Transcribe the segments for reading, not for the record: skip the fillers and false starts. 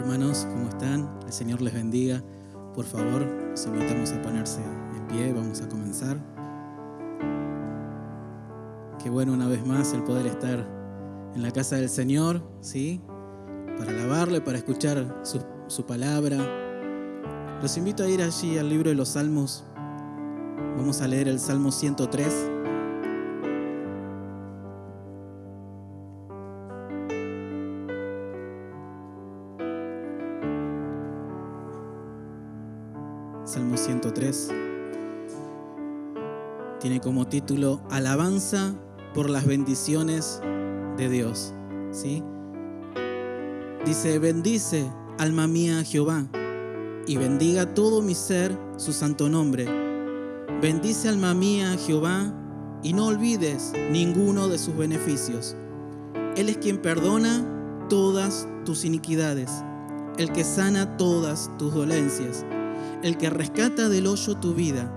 hermanos, ¿cómo están? El Señor les bendiga. Por favor, los invitamos a ponerse en pie. Vamos a comenzar. Qué bueno una vez más el poder estar en la casa del Señor, ¿sí? Para alabarle, para escuchar su palabra. Los invito a ir allí al libro de los Salmos. Vamos a leer el Salmo 103. Salmo 103 tiene como título Alabanza por las bendiciones de Dios, ¿sí? Dice: bendice, alma mía, a Jehová, y bendiga todo mi ser su santo nombre. Bendice, alma mía, a Jehová, y no olvides ninguno de sus beneficios. Él es quien perdona todas tus iniquidades, el que sana todas tus dolencias, el que rescata del hoyo tu vida,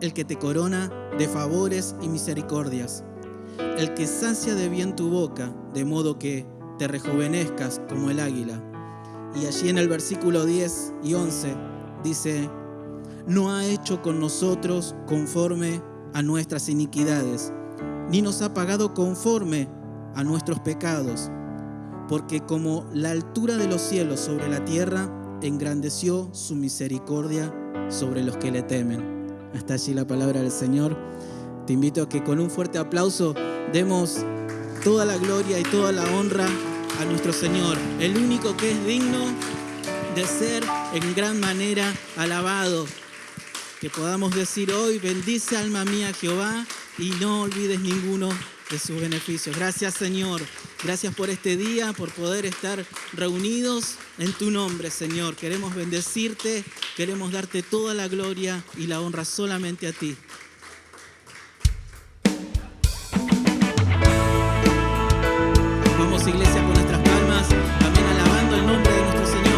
el que te corona de favores y misericordias, el que sacia de bien tu boca, de modo que te rejuvenezcas como el águila. Y allí en el versículo 10 y 11 dice: no ha hecho con nosotros conforme a nuestras iniquidades, ni nos ha pagado conforme a nuestros pecados, porque como la altura de los cielos sobre la tierra, engrandeció su misericordia sobre los que le temen. Hasta allí la palabra del Señor. Te invito a que con un fuerte aplauso demos toda la gloria y toda la honra a nuestro Señor, el único que es digno de ser en gran manera alabado. Que podamos decir hoy: bendice, alma mía, a Jehová, y no olvides ninguno de sus beneficios. Gracias, Señor. Gracias por este día, por poder estar reunidos en tu nombre, Señor. Queremos bendecirte, queremos darte toda la gloria y la honra solamente a ti. Vamos, iglesia, con nuestras palmas, también alabando el nombre de nuestro Señor.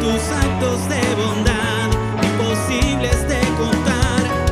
Tus actos de bondad, imposibles de contar.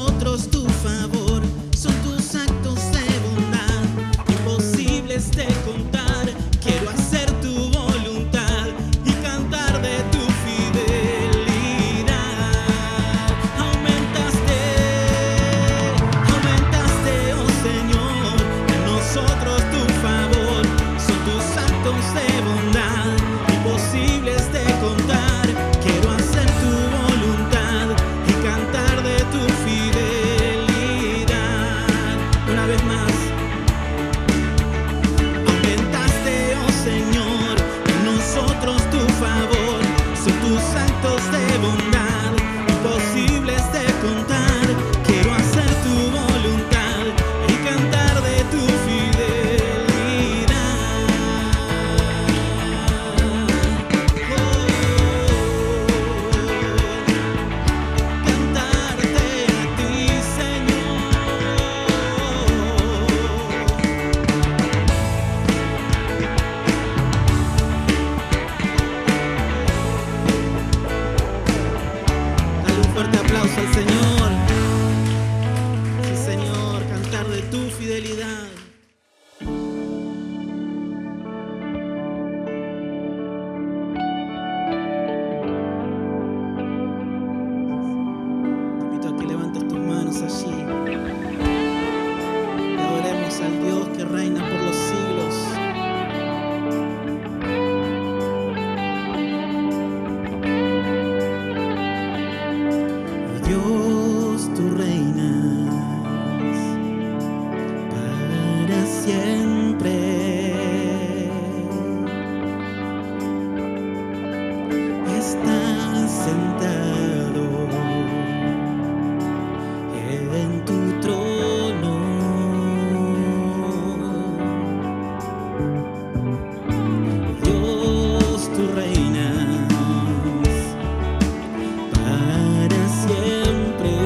nosotros tu favor, son tus actos de bondad, imposibles de contar. Quiero hacer tu voluntad y cantar de tu fidelidad. Aumentaste, oh Señor, en nosotros tu favor, son tus actos de bondad, imposibles de contar. Quiero hacer tu voluntad y cantar de tu fidelidad. Una vez más. Aumentaste, oh Señor, en nosotros tu favor, son tus actos de bondad, imposibles de contar. Quiero hacer tu voluntad y cantar de tu fidelidad. Cantarte a ti, Señor. Dale un fuerte aplauso al Señor. Sí, Señor, cantar de tu fidelidad. Te invito a que levantes tus manos allí. Y adoremos al Dios que reina por los siglos. Dios, tú reinas para siempre. Estás sentado en tu trono. Dios, tú reinas para siempre.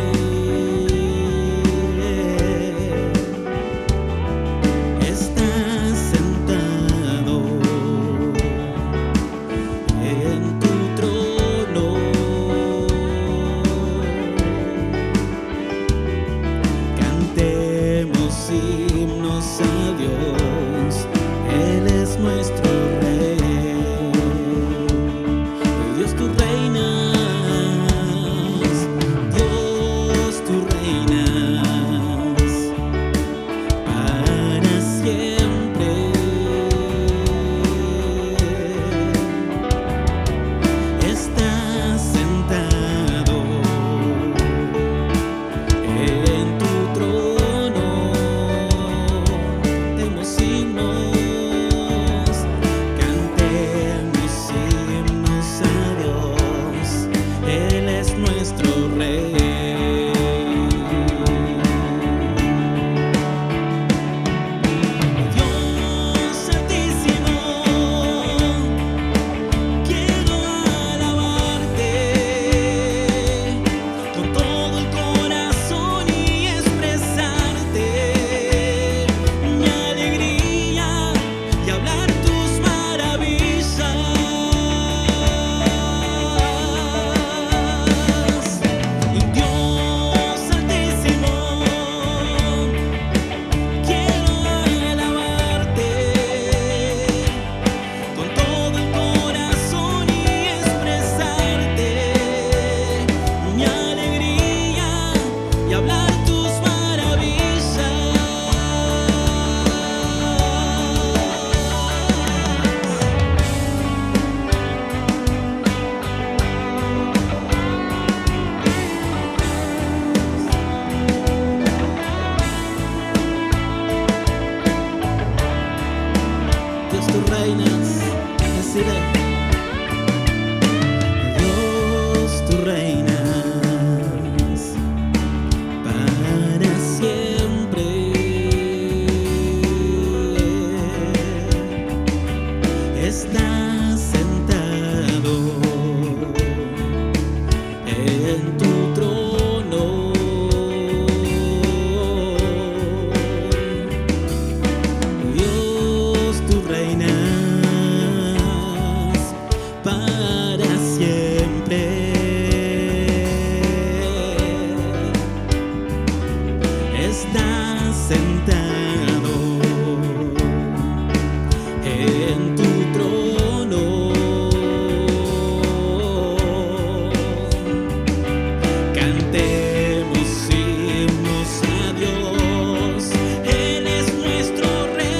Cantemos himnos a Dios, Él es nuestro Rey.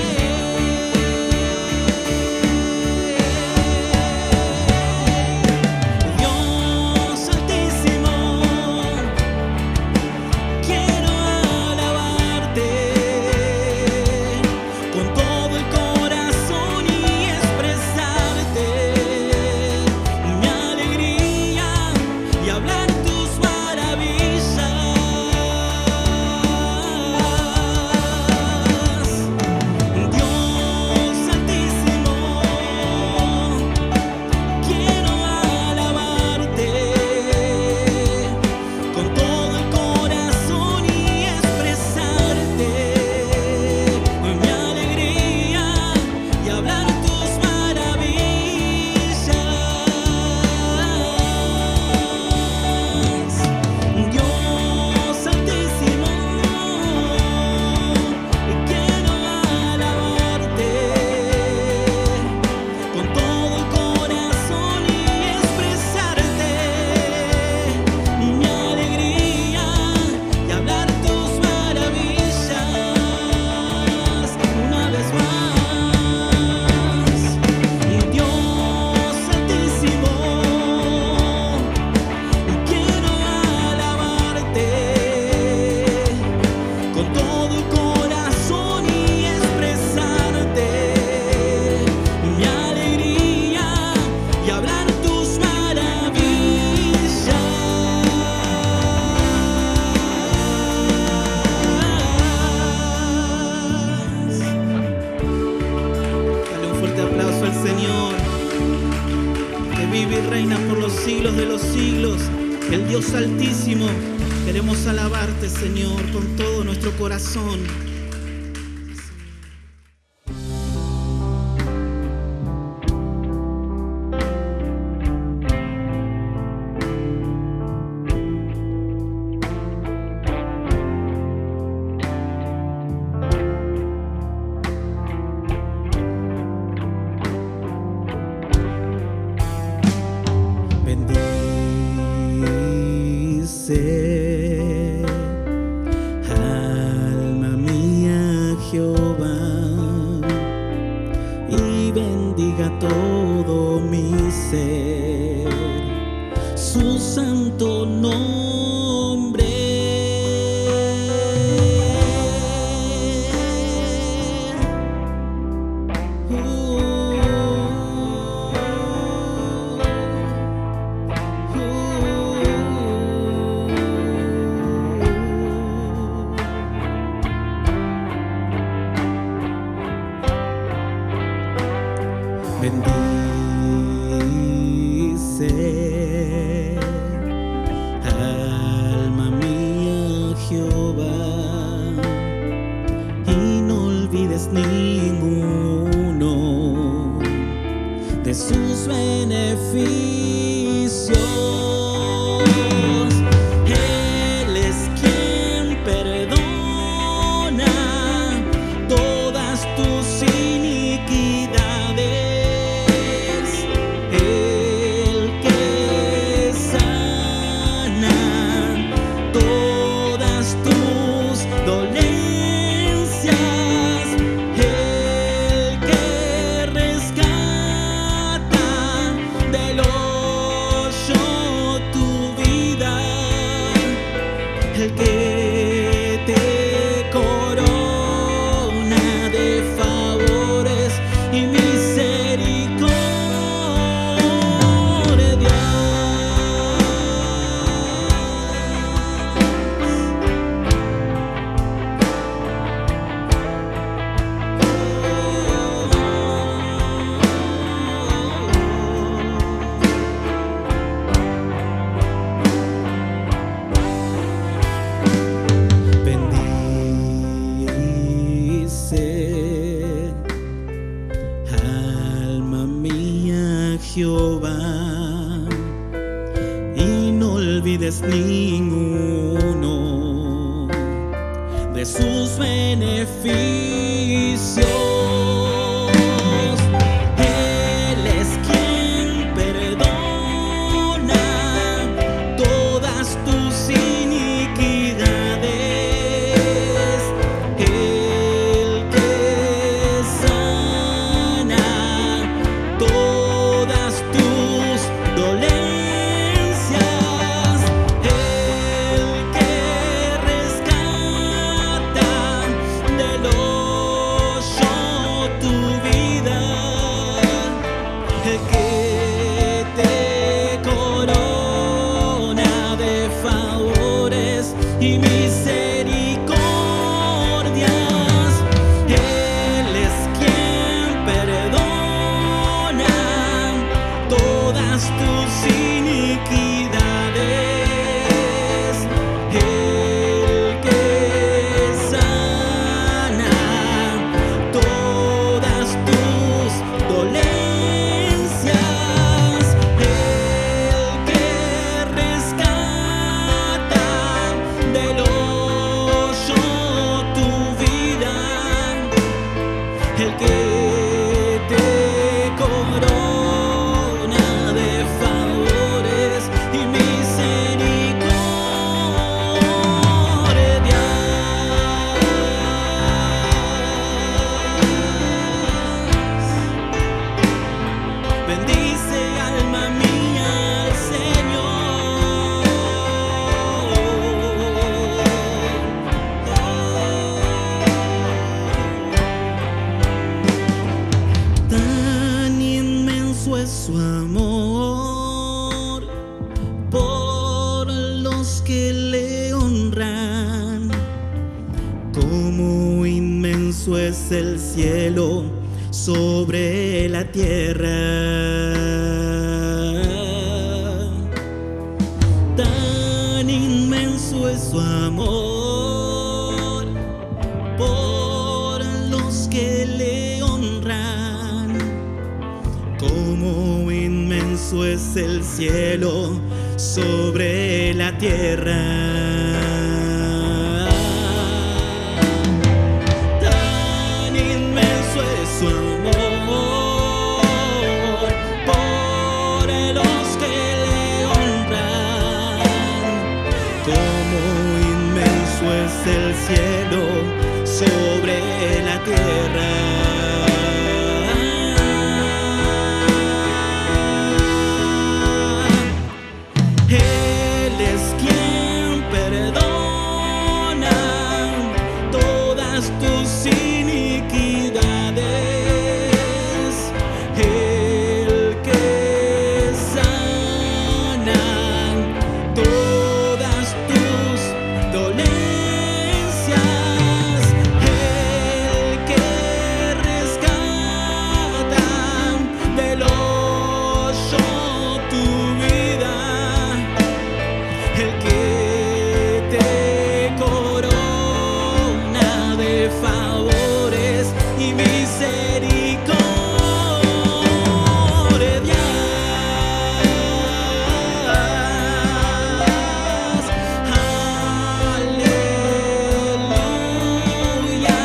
Dios altísimo, quiero alabarte con todo el corazón y expresarte mi alegría y hablar tus maravillas. Dios altísimo, quiero alabarte con todo el corazón y expresarte mi alegría y hablar tus maravillas. Dios altísimo, quiero alabarte con todo el corazón y expresarte mi alegría y hablar tus maravillas una vez más. Dios altísimo, quiero alabarte con todo el corazón y expresarte mi alegría y hablar tus maravillas. Dale un fuerte aplauso al Señor, que vive y reina por los siglos de los siglos, el Dios altísimo. Queremos alabarte, Señor, con todo nuestro corazón. Bendice, alma mía, Jehová, y bendiga todo mi ser su santo nombre. Bendice, alma mía, Jehová, y no olvides ninguno de sus beneficios. Él es quien perdona todas tus iniquidades. El que te corona de favores y misericordia. Alma mía, Jehová, y no olvides ninguno de sus beneficios. Él es quien perdona todas tus y misericordias. Él es quien perdona todas tus iniquidades, el que sana todas tus dolencias, el que rescata del hoyo tu vida, el que te corona de favores y misericordias. Bendice, alma mía, al Señor. Tan inmenso es su amor por los que le honran, como inmenso es el cielo sobre la tierra. Tan inmenso es su amor por los que le honran, como inmenso es el cielo sobre la tierra. Tan inmenso es su amor por los que le honran, como inmenso es el cielo sobre la tierra. Él es quien perdona todas tus iniquidades, el que sana todas tus dolencias, el que rescata del hoyo tu vida, el que te corona de favores y misericordias. Aleluya, aleluya.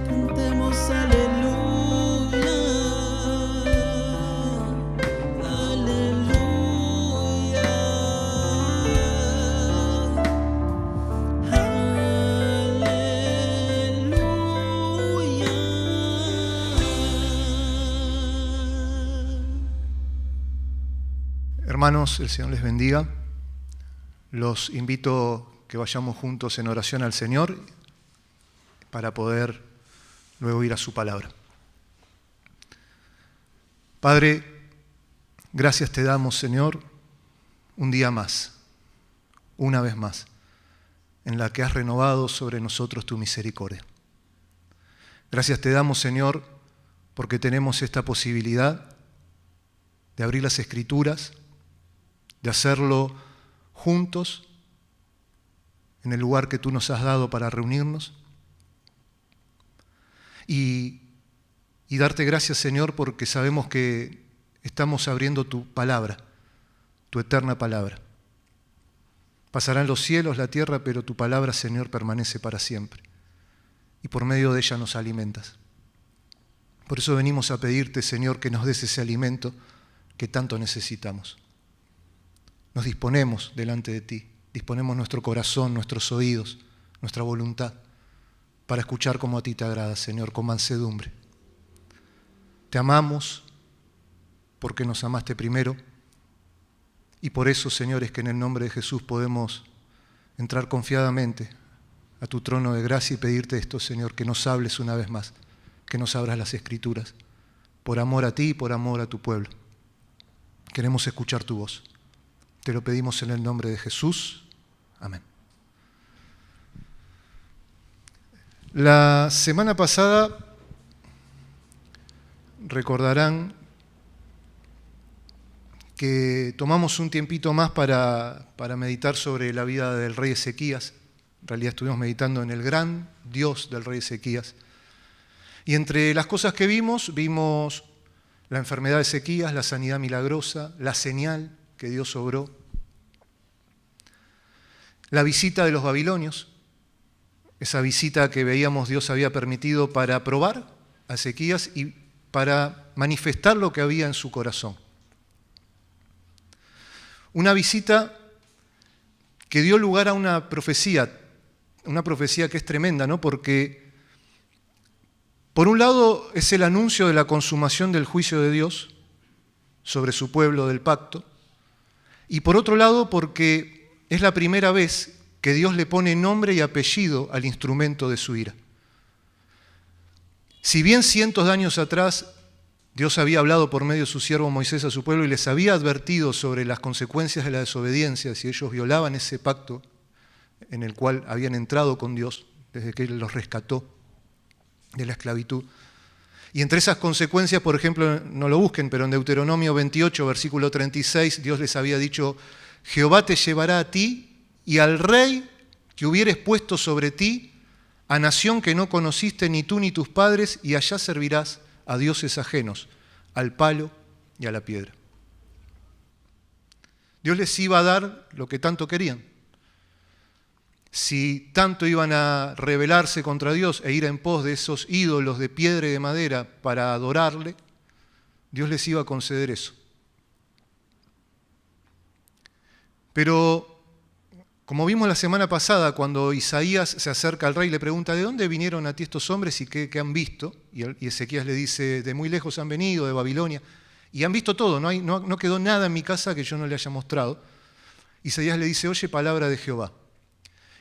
Cantemos aleluya, cantemos aleluya, Hermanos, el Señor les bendiga. Los invito a que vayamos juntos en oración al Señor para poder luego ir a su palabra. Padre, gracias te damos, Señor, un día más, una vez más, en la que has renovado sobre nosotros tu misericordia. Gracias te damos, Señor, porque tenemos esta posibilidad de abrir las Escrituras, de hacerlo juntos en el lugar que tú nos has dado para reunirnos. Y darte gracias, Señor, porque sabemos que estamos abriendo tu palabra, tu eterna palabra. Pasarán los cielos, la tierra, pero tu palabra, Señor, permanece para siempre. Y por medio de ella nos alimentas. Por eso venimos a pedirte, Señor, que nos des ese alimento que tanto necesitamos. Nos disponemos delante de ti, disponemos nuestro corazón, nuestros oídos, nuestra voluntad, para escuchar como a ti te agrada, Señor, con mansedumbre. Te amamos porque nos amaste primero, y por eso, Señor, es que en el nombre de Jesús podemos entrar confiadamente a tu trono de gracia y pedirte esto, Señor, que nos hables una vez más, que nos abras las Escrituras, por amor a ti y por amor a tu pueblo. Queremos escuchar tu voz. Te lo pedimos en el nombre de Jesús. Amén. La semana pasada recordarán que tomamos un tiempito más para meditar sobre la vida del rey Ezequías. En realidad estuvimos meditando en el gran Dios del rey Ezequías. Y entre las cosas que vimos la enfermedad de Ezequías, la sanidad milagrosa, la señal que Dios obró, la visita de los babilonios, esa visita que veíamos Dios había permitido para probar a Ezequías y para manifestar lo que había en su corazón. Una visita que dio lugar a una profecía que es tremenda, ¿no? Porque por un lado es el anuncio de la consumación del juicio de Dios sobre su pueblo del pacto, y por otro lado porque es la primera vez que Dios le pone nombre y apellido al instrumento de su ira. Si bien cientos de años atrás Dios había hablado por medio de su siervo Moisés a su pueblo y les había advertido sobre las consecuencias de la desobediencia si ellos violaban ese pacto en el cual habían entrado con Dios desde que Él los rescató de la esclavitud. Y entre esas consecuencias, por ejemplo, no lo busquen, pero en Deuteronomio 28, versículo 36, Dios les había dicho: Jehová te llevará a ti y al rey que hubieres puesto sobre ti, a nación que no conociste ni tú ni tus padres, y allá servirás a dioses ajenos, al palo y a la piedra. Dios les iba a dar lo que tanto querían. Si tanto iban a rebelarse contra Dios e ir en pos de esos ídolos de piedra y de madera para adorarle, Dios les iba a conceder eso. Pero, como vimos la semana pasada, cuando Isaías se acerca al rey y le pregunta: ¿de dónde vinieron a ti estos hombres y qué han visto? Y Ezequías le dice: de muy lejos han venido, de Babilonia, y han visto todo, no quedó nada en mi casa que yo no le haya mostrado. Isaías le dice: oye palabra de Jehová.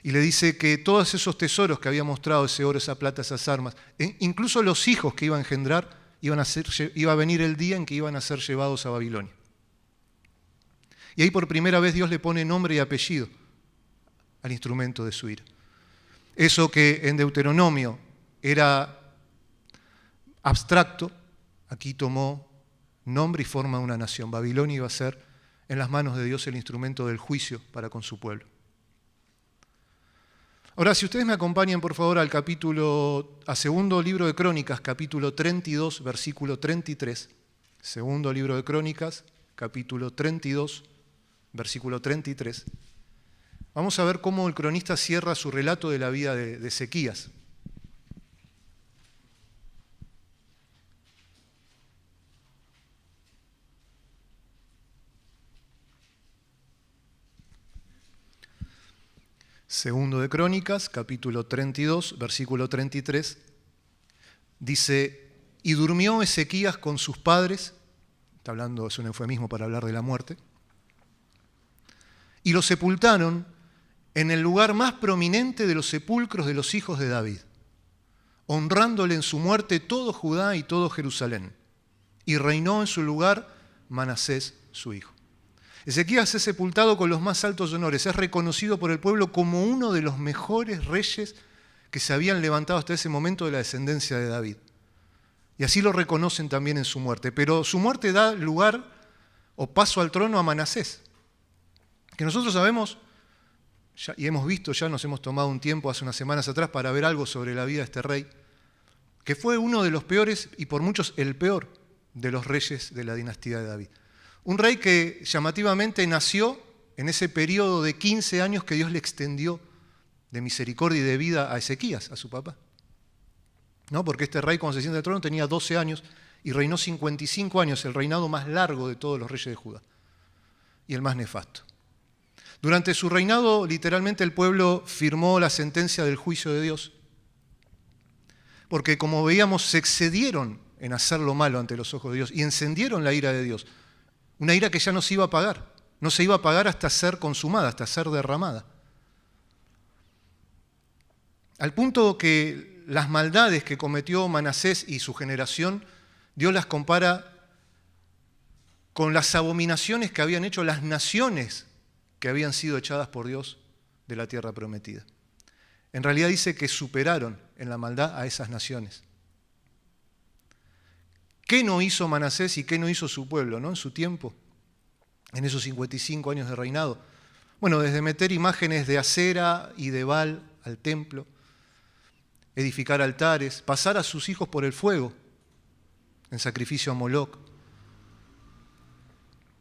Y le dice que todos esos tesoros que había mostrado, ese oro, esa plata, esas armas, incluso los hijos que iba a engendrar, iba a venir el día en que iban a ser llevados a Babilonia. Y ahí por primera vez Dios le pone nombre y apellido al instrumento de su ira. Eso que en Deuteronomio era abstracto, aquí tomó nombre y forma de una nación. Babilonia iba a ser en las manos de Dios el instrumento del juicio para con su pueblo. Ahora, si ustedes me acompañan, por favor, a segundo libro de Crónicas, capítulo 32, versículo 33. Segundo libro de Crónicas, capítulo 32, versículo 33. Vamos a ver cómo el cronista cierra su relato de la vida de Ezequías. Segundo de Crónicas, capítulo 32, versículo 33, dice: y durmió Ezequías con sus padres, está hablando, es un eufemismo para hablar de la muerte, y lo sepultaron en el lugar más prominente de los sepulcros de los hijos de David, honrándole en su muerte todo Judá y todo Jerusalén, y reinó en su lugar Manasés, su hijo. Ezequías es sepultado con los más altos honores, es reconocido por el pueblo como uno de los mejores reyes que se habían levantado hasta ese momento de la descendencia de David. Y así lo reconocen también en su muerte. Pero su muerte da lugar o paso al trono a Manasés, que nosotros sabemos y hemos visto, ya nos hemos tomado un tiempo hace unas semanas atrás para ver algo sobre la vida de este rey, que fue uno de los peores y por muchos el peor de los reyes de la dinastía de David. Un rey que llamativamente nació en ese periodo de 15 años que Dios le extendió de misericordia y de vida a Ezequías, a su papá. ¿No? Porque este rey, cuando se sienta en el trono, tenía 12 años y reinó 55 años, el reinado más largo de todos los reyes de Judá y el más nefasto. Durante su reinado, literalmente el pueblo firmó la sentencia del juicio de Dios, porque como veíamos, se excedieron en hacer lo malo ante los ojos de Dios y encendieron la ira de Dios, una ira que ya no se iba a apagar, no se iba a apagar hasta ser consumada, hasta ser derramada. Al punto que las maldades que cometió Manasés y su generación, Dios las compara con las abominaciones que habían hecho las naciones que habían sido echadas por Dios de la tierra prometida. En realidad dice que superaron en la maldad a esas naciones. ¿Qué no hizo Manasés y qué no hizo su pueblo, ¿no? En su tiempo, en esos 55 años de reinado? Bueno, desde meter imágenes de Acera y de Baal al templo, edificar altares, pasar a sus hijos por el fuego en sacrificio a Moloc.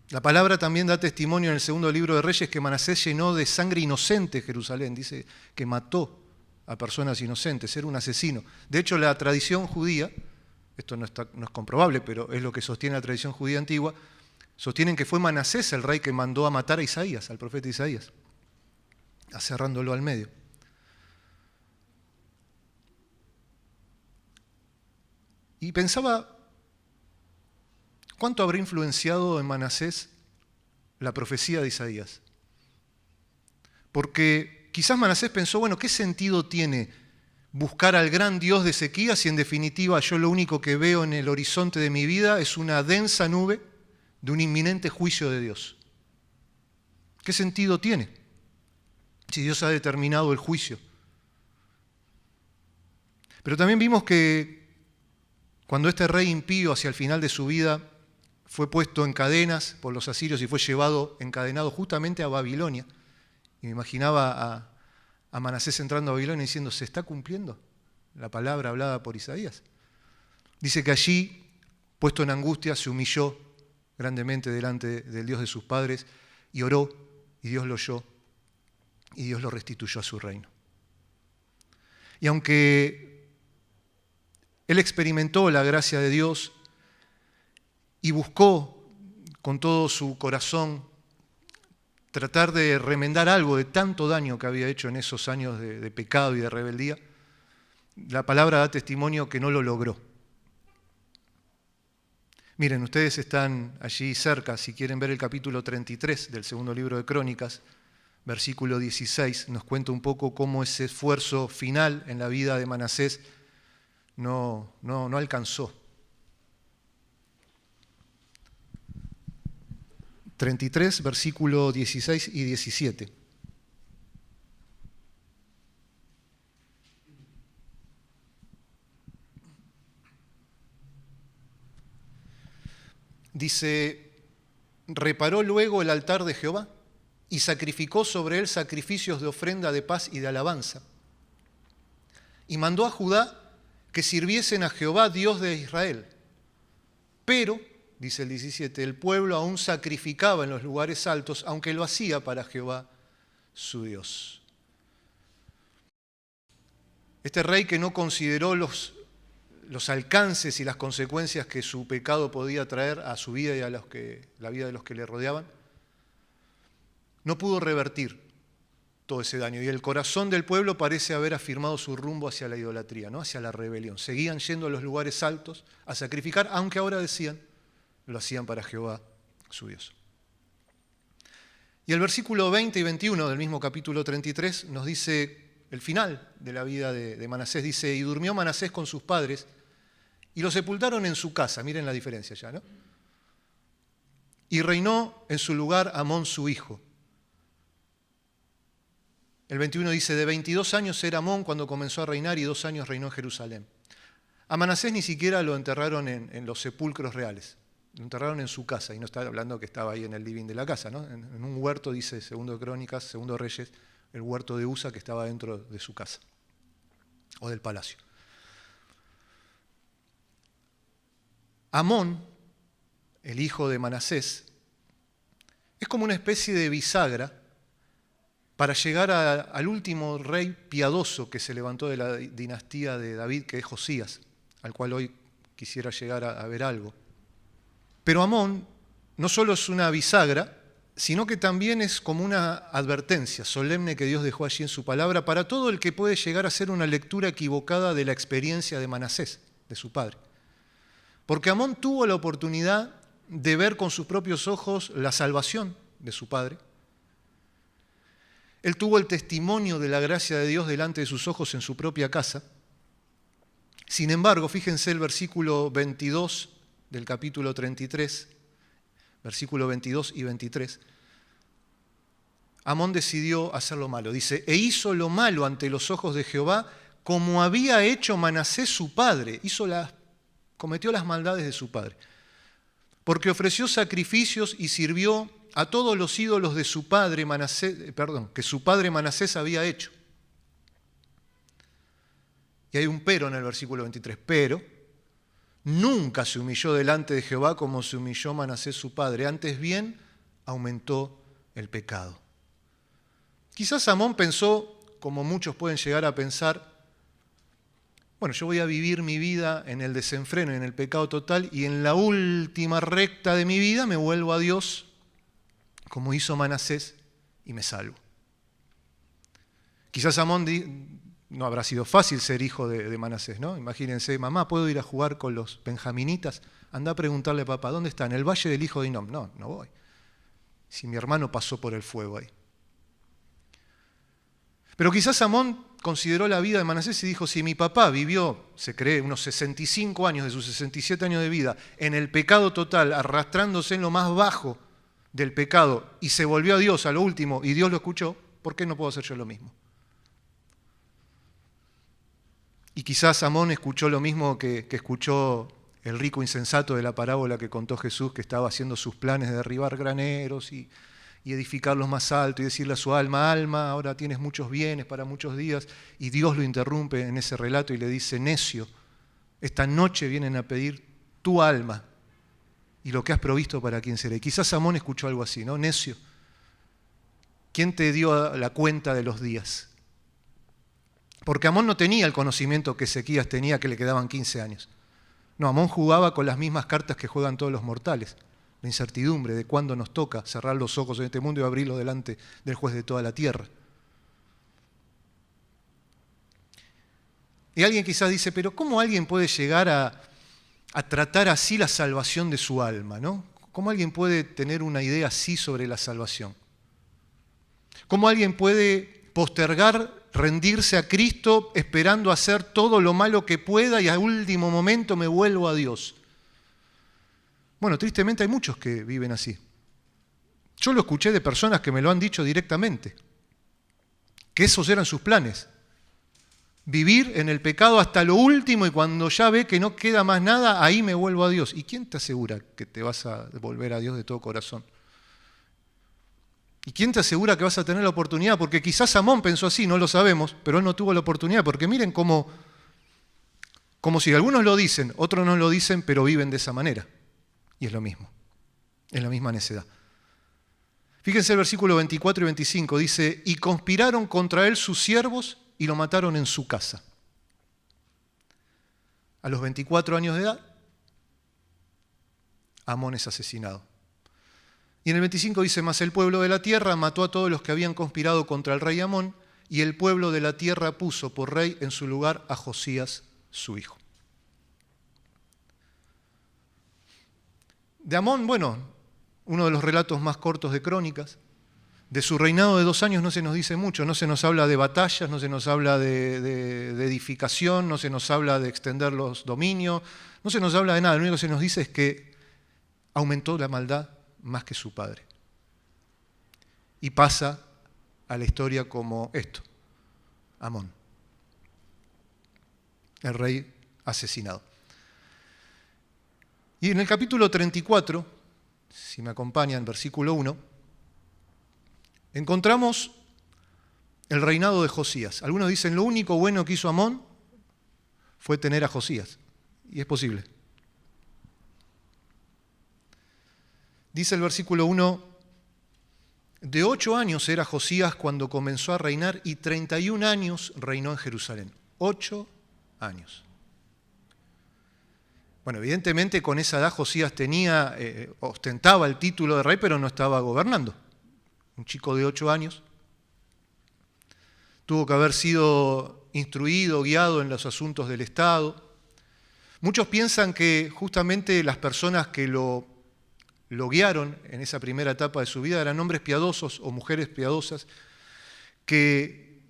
La palabra también da testimonio en el segundo libro de Reyes que Manasés llenó de sangre inocente Jerusalén. Dice que mató a personas inocentes, era un asesino. De hecho, la tradición judía, esto no es comprobable, pero es lo que sostiene la tradición judía antigua, sostienen que fue Manasés el rey que mandó a matar a Isaías, al profeta Isaías, aserrándolo al medio. Y pensaba, ¿cuánto habrá influenciado en Manasés la profecía de Isaías? Porque quizás Manasés pensó, bueno, ¿qué sentido tiene buscar al gran Dios de Ezequías si en definitiva yo lo único que veo en el horizonte de mi vida es una densa nube de un inminente juicio de Dios? ¿Qué sentido tiene si Dios ha determinado el juicio? Pero también vimos que cuando este rey impío hacia el final de su vida fue puesto en cadenas por los asirios y fue llevado encadenado justamente a Babilonia, y me imaginaba a Manasés entrando a Babilonia diciendo, ¿se está cumpliendo la palabra hablada por Isaías? Dice que allí, puesto en angustia, se humilló grandemente delante del Dios de sus padres y oró, y Dios lo oyó, y Dios lo restituyó a su reino. Y aunque él experimentó la gracia de Dios y buscó con todo su corazón tratar de remendar algo de tanto daño que había hecho en esos años de pecado y de rebeldía, la palabra da testimonio que no lo logró. Miren, ustedes están allí cerca, si quieren ver el capítulo 33 del segundo libro de Crónicas, versículo 16, nos cuenta un poco cómo ese esfuerzo final en la vida de Manasés no alcanzó. 33, versículo 16 y 17. Dice, reparó luego el altar de Jehová y sacrificó sobre él sacrificios de ofrenda de paz y de alabanza. Y mandó a Judá que sirviesen a Jehová, Dios de Israel. Pero, dice el 17, el pueblo aún sacrificaba en los lugares altos, aunque lo hacía para Jehová, su Dios. Este rey que no consideró los alcances y las consecuencias que su pecado podía traer a su vida y a la vida de los que le rodeaban, no pudo revertir todo ese daño. Y el corazón del pueblo parece haber afirmado su rumbo hacia la idolatría, ¿no? Hacia la rebelión. Seguían yendo a los lugares altos a sacrificar, aunque ahora decían, lo hacían para Jehová, su Dios. Y el versículo 20 y 21 del mismo capítulo 33 nos dice el final de la vida de Manasés. Dice, y durmió Manasés con sus padres y lo sepultaron en su casa. Miren la diferencia ya, ¿no? Y reinó en su lugar Amón su hijo. El 21 dice, de 22 años era Amón cuando comenzó a reinar y 2 años reinó en Jerusalén. A Manasés ni siquiera lo enterraron en los sepulcros reales, lo enterraron en su casa, y no está hablando que estaba ahí en el living de la casa, ¿no? En un huerto, dice segundo de Crónicas, segundo de Reyes, el huerto de Usa que estaba dentro de su casa o del palacio. Amón, el hijo de Manasés, es como una especie de bisagra para llegar al último rey piadoso que se levantó de la dinastía de David, que es Josías, al cual hoy quisiera llegar a ver algo. Pero Amón no solo es una bisagra, sino que también es como una advertencia solemne que Dios dejó allí en su palabra para todo el que puede llegar a ser una lectura equivocada de la experiencia de Manasés, de su padre. Porque Amón tuvo la oportunidad de ver con sus propios ojos la salvación de su padre. Él tuvo el testimonio de la gracia de Dios delante de sus ojos en su propia casa. Sin embargo, fíjense el versículo 22 del capítulo 33, versículo 22 y 23. Amón decidió hacer lo malo. Dice, e hizo lo malo ante los ojos de Jehová, como había hecho Manasés su padre. Cometió las maldades de su padre. Porque ofreció sacrificios y sirvió a todos los ídolos de su padre que su padre Manasés había hecho. Y hay un pero en el versículo 23. Pero nunca se humilló delante de Jehová como se humilló Manasés su padre. Antes bien, aumentó el pecado. Quizás Amón pensó, como muchos pueden llegar a pensar, bueno, yo voy a vivir mi vida en el desenfreno, en el pecado total, y en la última recta de mi vida me vuelvo a Dios, como hizo Manasés, y me salvo. Quizás Amón no habrá sido fácil ser hijo de Manasés, ¿no? Imagínense, mamá, ¿puedo ir a jugar con los benjaminitas? Anda a preguntarle a papá, ¿dónde está? En el valle del hijo de Hinnom. No voy. Si mi hermano pasó por el fuego ahí. Pero quizás Amón consideró la vida de Manasés y dijo, si mi papá vivió, se cree, unos 65 años de sus 67 años de vida, en el pecado total, arrastrándose en lo más bajo del pecado, y se volvió a Dios a lo último, y Dios lo escuchó, ¿por qué no puedo hacer yo lo mismo? Y quizás Amón escuchó lo mismo que escuchó el rico insensato de la parábola que contó Jesús, que estaba haciendo sus planes de derribar graneros y edificarlos más alto y decirle a su alma, alma, ahora tienes muchos bienes para muchos días, y Dios lo interrumpe en ese relato y le dice, necio, esta noche vienen a pedir tu alma y lo que has provisto para quién será. Y quizás Amón escuchó algo así, ¿no? Necio, ¿quién te dio la cuenta de los días? Porque Amón no tenía el conocimiento que Ezequías tenía, que le quedaban 15 años. No, Amón jugaba con las mismas cartas que juegan todos los mortales. La incertidumbre de cuándo nos toca cerrar los ojos en este mundo y abrirlos delante del juez de toda la tierra. Y alguien quizás dice, pero ¿cómo alguien puede llegar a tratar así la salvación de su alma, ¿no? ¿Cómo alguien puede tener una idea así sobre la salvación? ¿Cómo alguien puede postergar, rendirse a Cristo esperando hacer todo lo malo que pueda y al último momento me vuelvo a Dios? Bueno, tristemente hay muchos que viven así. Yo lo escuché de personas que me lo han dicho directamente, que esos eran sus planes. Vivir en el pecado hasta lo último y cuando ya ve que no queda más nada, ahí me vuelvo a Dios. ¿Y quién te asegura que te vas a volver a Dios de todo corazón? ¿Y quién te asegura que vas a tener la oportunidad? Porque quizás Amón pensó así, no lo sabemos, pero él no tuvo la oportunidad. Porque miren como si algunos lo dicen, otros no lo dicen, pero viven de esa manera. Y es lo mismo, es la misma necedad. Fíjense el versículo 24 y 25, dice, y conspiraron contra él sus siervos y lo mataron en su casa. A los 24 años de edad, Amón es asesinado. Y en el 25 dice, mas el pueblo de la tierra mató a todos los que habían conspirado contra el rey Amón, y el pueblo de la tierra puso por rey en su lugar a Josías, su hijo. De Amón, bueno, uno de los relatos más cortos de Crónicas. De su reinado de 2 años no se nos dice mucho, no se nos habla de batallas, no se nos habla de edificación, no se nos habla de extender los dominios, no se nos habla de nada. Lo único que se nos dice es que aumentó la maldad más que su padre. Y pasa a la historia como esto, Amón, el rey asesinado. Y en el capítulo 34, si me acompañan, versículo 1, encontramos el reinado de Josías. Algunos dicen, lo único bueno que hizo Amón fue tener a Josías. Y es posible. Dice el versículo 1, de 8 años era Josías cuando comenzó a reinar y 31 años reinó en Jerusalén. 8 años. Bueno, evidentemente con esa edad Josías ostentaba el título de rey, pero no estaba gobernando. Un chico de 8 años. Tuvo que haber sido instruido, guiado en los asuntos del Estado. Muchos piensan que justamente las personas que lo guiaron en esa primera etapa de su vida eran hombres piadosos o mujeres piadosas que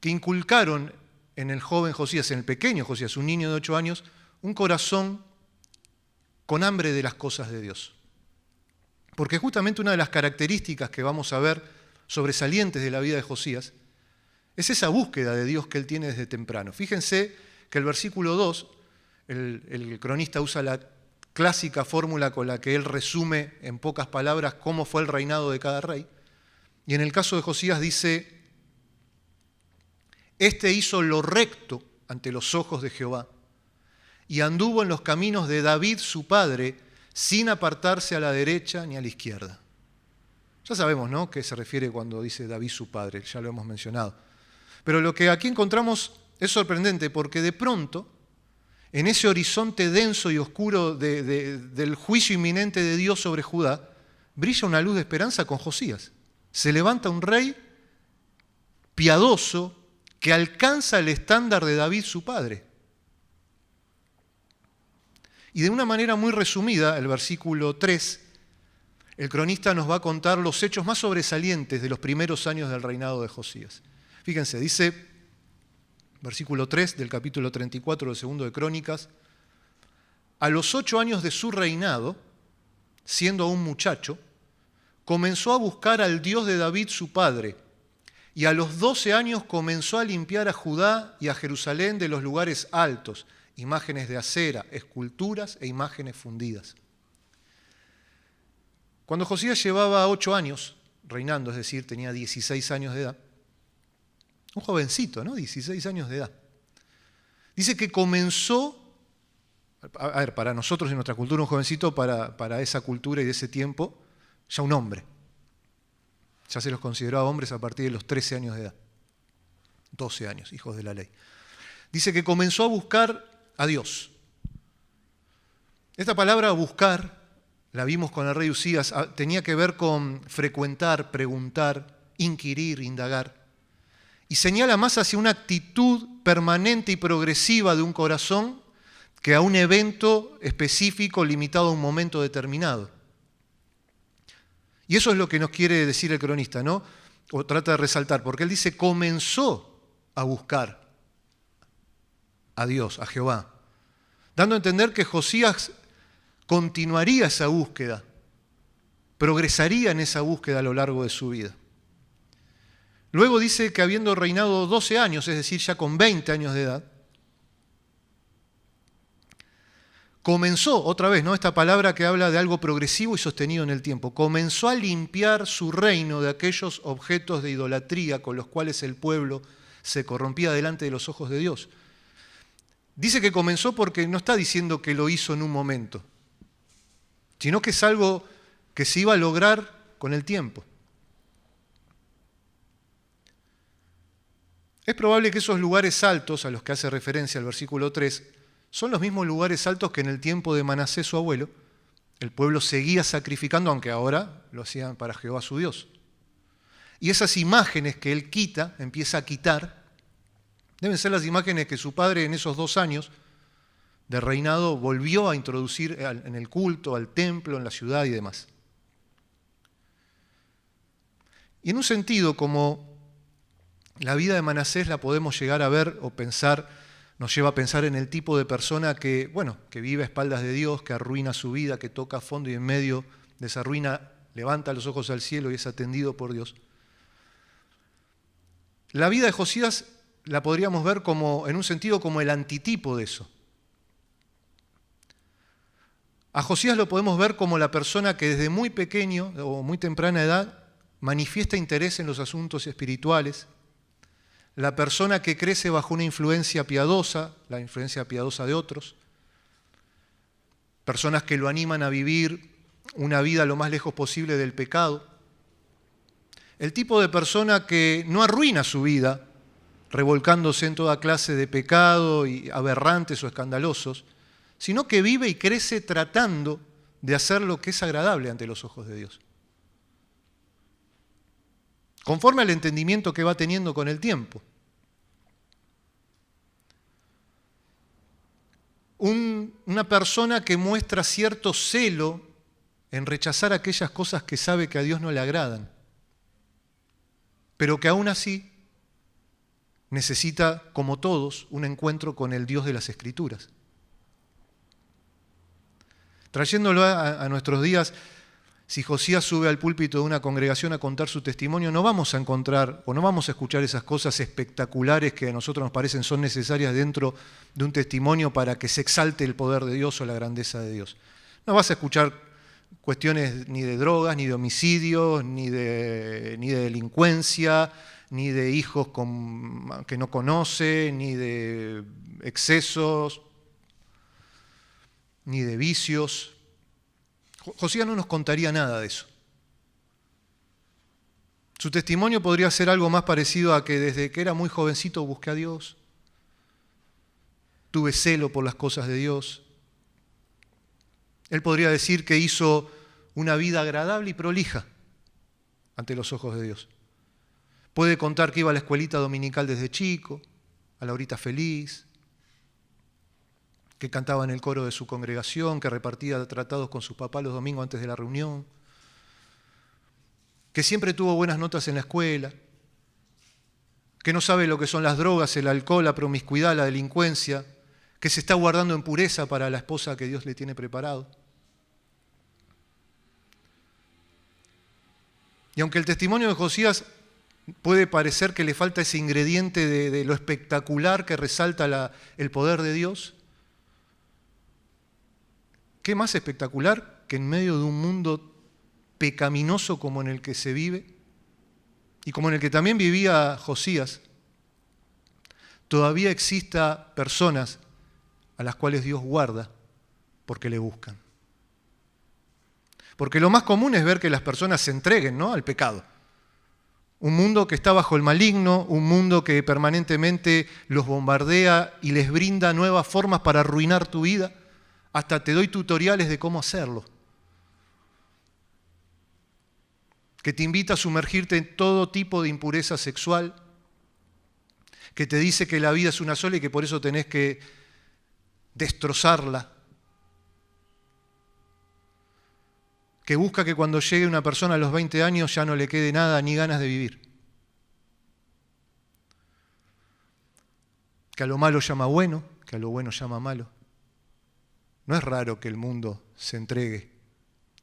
inculcaron en el joven Josías, en el pequeño Josías, un niño de 8 años, un corazón con hambre de las cosas de Dios. Porque justamente una de las características que vamos a ver sobresalientes de la vida de Josías es esa búsqueda de Dios que él tiene desde temprano. Fíjense que el versículo 2, el cronista usa la clásica fórmula con la que él resume en pocas palabras cómo fue el reinado de cada rey. Y en el caso de Josías dice: este hizo lo recto ante los ojos de Jehová y anduvo en los caminos de David su padre, sin apartarse a la derecha ni a la izquierda. Ya sabemos, ¿no?, qué se refiere cuando dice David su padre, ya lo hemos mencionado. Pero lo que aquí encontramos es sorprendente porque de pronto, en ese horizonte denso y oscuro del juicio inminente de Dios sobre Judá, brilla una luz de esperanza con Josías. Se levanta un rey piadoso que alcanza el estándar de David su padre. Y de una manera muy resumida, el versículo 3, el cronista nos va a contar los hechos más sobresalientes de los primeros años del reinado de Josías. Fíjense, dice, versículo 3 del capítulo 34 del segundo de Crónicas: a los 8 años de su reinado, siendo aún muchacho, comenzó a buscar al Dios de David su padre, y a los 12 años comenzó a limpiar a Judá y a Jerusalén de los lugares altos, imágenes de acera, esculturas e imágenes fundidas. Cuando Josías llevaba 8 años reinando, es decir, tenía 16 años de edad, un jovencito, ¿no? 16 años de edad. Dice que comenzó, a ver, para nosotros en nuestra cultura, un jovencito, para esa cultura y de ese tiempo, ya un hombre. Ya se los consideraba hombres a partir de los 13 años de edad. 12 años, hijos de la ley. Dice que comenzó a buscar a Dios. Esta palabra buscar, la vimos con el rey Usías, tenía que ver con frecuentar, preguntar, inquirir, indagar. Y señala más hacia una actitud permanente y progresiva de un corazón que a un evento específico limitado a un momento determinado. Y eso es lo que nos quiere decir el cronista, ¿no? O trata de resaltar, porque él dice: comenzó a buscar a Dios, a Jehová, dando a entender que Josías continuaría esa búsqueda, progresaría en esa búsqueda a lo largo de su vida. Luego dice que habiendo reinado 12 años, es decir, ya con 20 años de edad, comenzó, otra vez, ¿no?, esta palabra que habla de algo progresivo y sostenido en el tiempo, comenzó a limpiar su reino de aquellos objetos de idolatría con los cuales el pueblo se corrompía delante de los ojos de Dios. Dice que comenzó porque no está diciendo que lo hizo en un momento, sino que es algo que se iba a lograr con el tiempo. Es probable que esos lugares altos a los que hace referencia el versículo 3 son los mismos lugares altos que en el tiempo de Manasés, su abuelo, el pueblo seguía sacrificando, aunque ahora lo hacían para Jehová su Dios. Y esas imágenes que él empieza a quitar, deben ser las imágenes que su padre en esos 2 años de reinado volvió a introducir en el culto, al templo, en la ciudad y demás. Y en un sentido, como la vida de Manasés la podemos llegar a ver o pensar, nos lleva a pensar en el tipo de persona que vive a espaldas de Dios, que arruina su vida, que toca a fondo y en medio de esa ruina levanta los ojos al cielo y es atendido por Dios. La vida de Josías la podríamos ver como, en un sentido, como el antitipo de eso. A Josías lo podemos ver como la persona que desde muy pequeño o muy temprana edad manifiesta interés en los asuntos espirituales, la persona que crece bajo una influencia piadosa, la influencia piadosa de otros, personas que lo animan a vivir una vida lo más lejos posible del pecado, el tipo de persona que no arruina su vida revolcándose en toda clase de pecado y aberrantes o escandalosos, sino que vive y crece tratando de hacer lo que es agradable ante los ojos de Dios. Conforme al entendimiento que va teniendo con el tiempo. Una persona que muestra cierto celo en rechazar aquellas cosas que sabe que a Dios no le agradan, pero que aún así necesita, como todos, un encuentro con el Dios de las Escrituras. Trayéndolo a nuestros días, si Josías sube al púlpito de una congregación a contar su testimonio, no vamos a encontrar o no vamos a escuchar esas cosas espectaculares que a nosotros nos parecen son necesarias dentro de un testimonio para que se exalte el poder de Dios o la grandeza de Dios. No vas a escuchar cuestiones ni de drogas, ni de homicidios, ni de delincuencia, ni de hijos que no conoce, ni de excesos, ni de vicios. Josías no nos contaría nada de eso. Su testimonio podría ser algo más parecido a que desde que era muy jovencito busqué a Dios, tuve celo por las cosas de Dios. Él podría decir que hizo una vida agradable y prolija ante los ojos de Dios. Puede contar que iba a la escuelita dominical desde chico, a la horita feliz, que cantaba en el coro de su congregación, que repartía tratados con sus papás los domingos antes de la reunión, que siempre tuvo buenas notas en la escuela, que no sabe lo que son las drogas, el alcohol, la promiscuidad, la delincuencia, que se está guardando en pureza para la esposa que Dios le tiene preparado. Y aunque el testimonio de Josías puede parecer que le falta ese ingrediente de lo espectacular que resalta el poder de Dios, ¿qué más espectacular que en medio de un mundo pecaminoso como en el que se vive y como en el que también vivía Josías, todavía exista personas a las cuales Dios guarda porque le buscan? Porque lo más común es ver que las personas se entreguen, ¿no?, al pecado. Un mundo que está bajo el maligno, un mundo que permanentemente los bombardea y les brinda nuevas formas para arruinar tu vida. Hasta te doy tutoriales de cómo hacerlo. Que te invita a sumergirte en todo tipo de impureza sexual. Que te dice que la vida es una sola y que por eso tenés que destrozarla. Que busca que cuando llegue una persona a los 20 años ya no le quede nada ni ganas de vivir. Que a lo malo llama bueno, que a lo bueno llama malo. No es raro que el mundo se entregue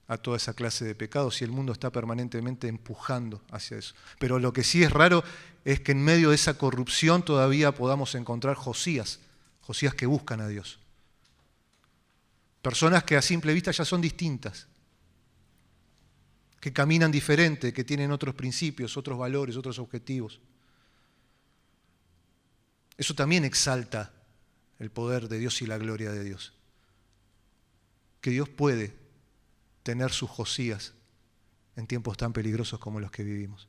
a toda esa clase de pecados si el mundo está permanentemente empujando hacia eso. Pero lo que sí es raro es que en medio de esa corrupción todavía podamos encontrar Josías que buscan a Dios. Personas que a simple vista ya son distintas, que caminan diferente, que tienen otros principios, otros valores, otros objetivos. Eso también exalta el poder de Dios y la gloria de Dios. Que Dios puede tener sus Josías en tiempos tan peligrosos como los que vivimos.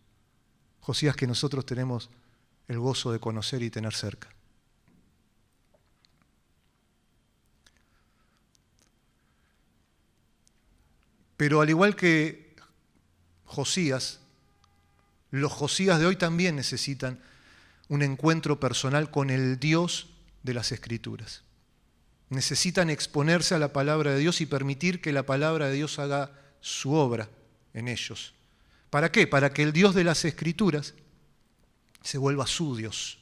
Josías que nosotros tenemos el gozo de conocer y tener cerca. Pero al igual que Josías, los Josías de hoy también necesitan un encuentro personal con el Dios de las Escrituras. Necesitan exponerse a la palabra de Dios y permitir que la palabra de Dios haga su obra en ellos. ¿Para qué? Para que el Dios de las Escrituras se vuelva su Dios.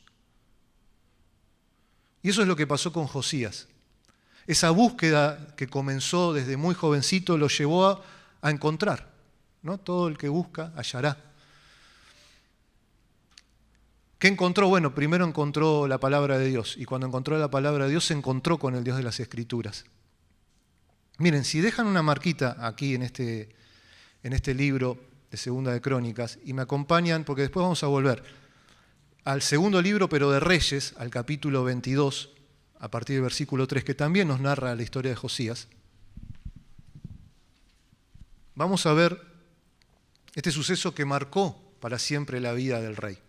Y eso es lo que pasó con Josías. Esa búsqueda que comenzó desde muy jovencito lo llevó a encontrar, ¿no? Todo el que busca hallará. ¿Qué encontró? Bueno, primero encontró la palabra de Dios, y cuando encontró la palabra de Dios se encontró con el Dios de las Escrituras. Miren, si dejan una marquita aquí en este libro de Segunda de Crónicas y me acompañan, porque después vamos a volver al segundo libro, pero de Reyes, al capítulo 22, a partir del versículo 3, que también nos narra la historia de Josías. Vamos a ver este suceso que marcó para siempre la vida del rey.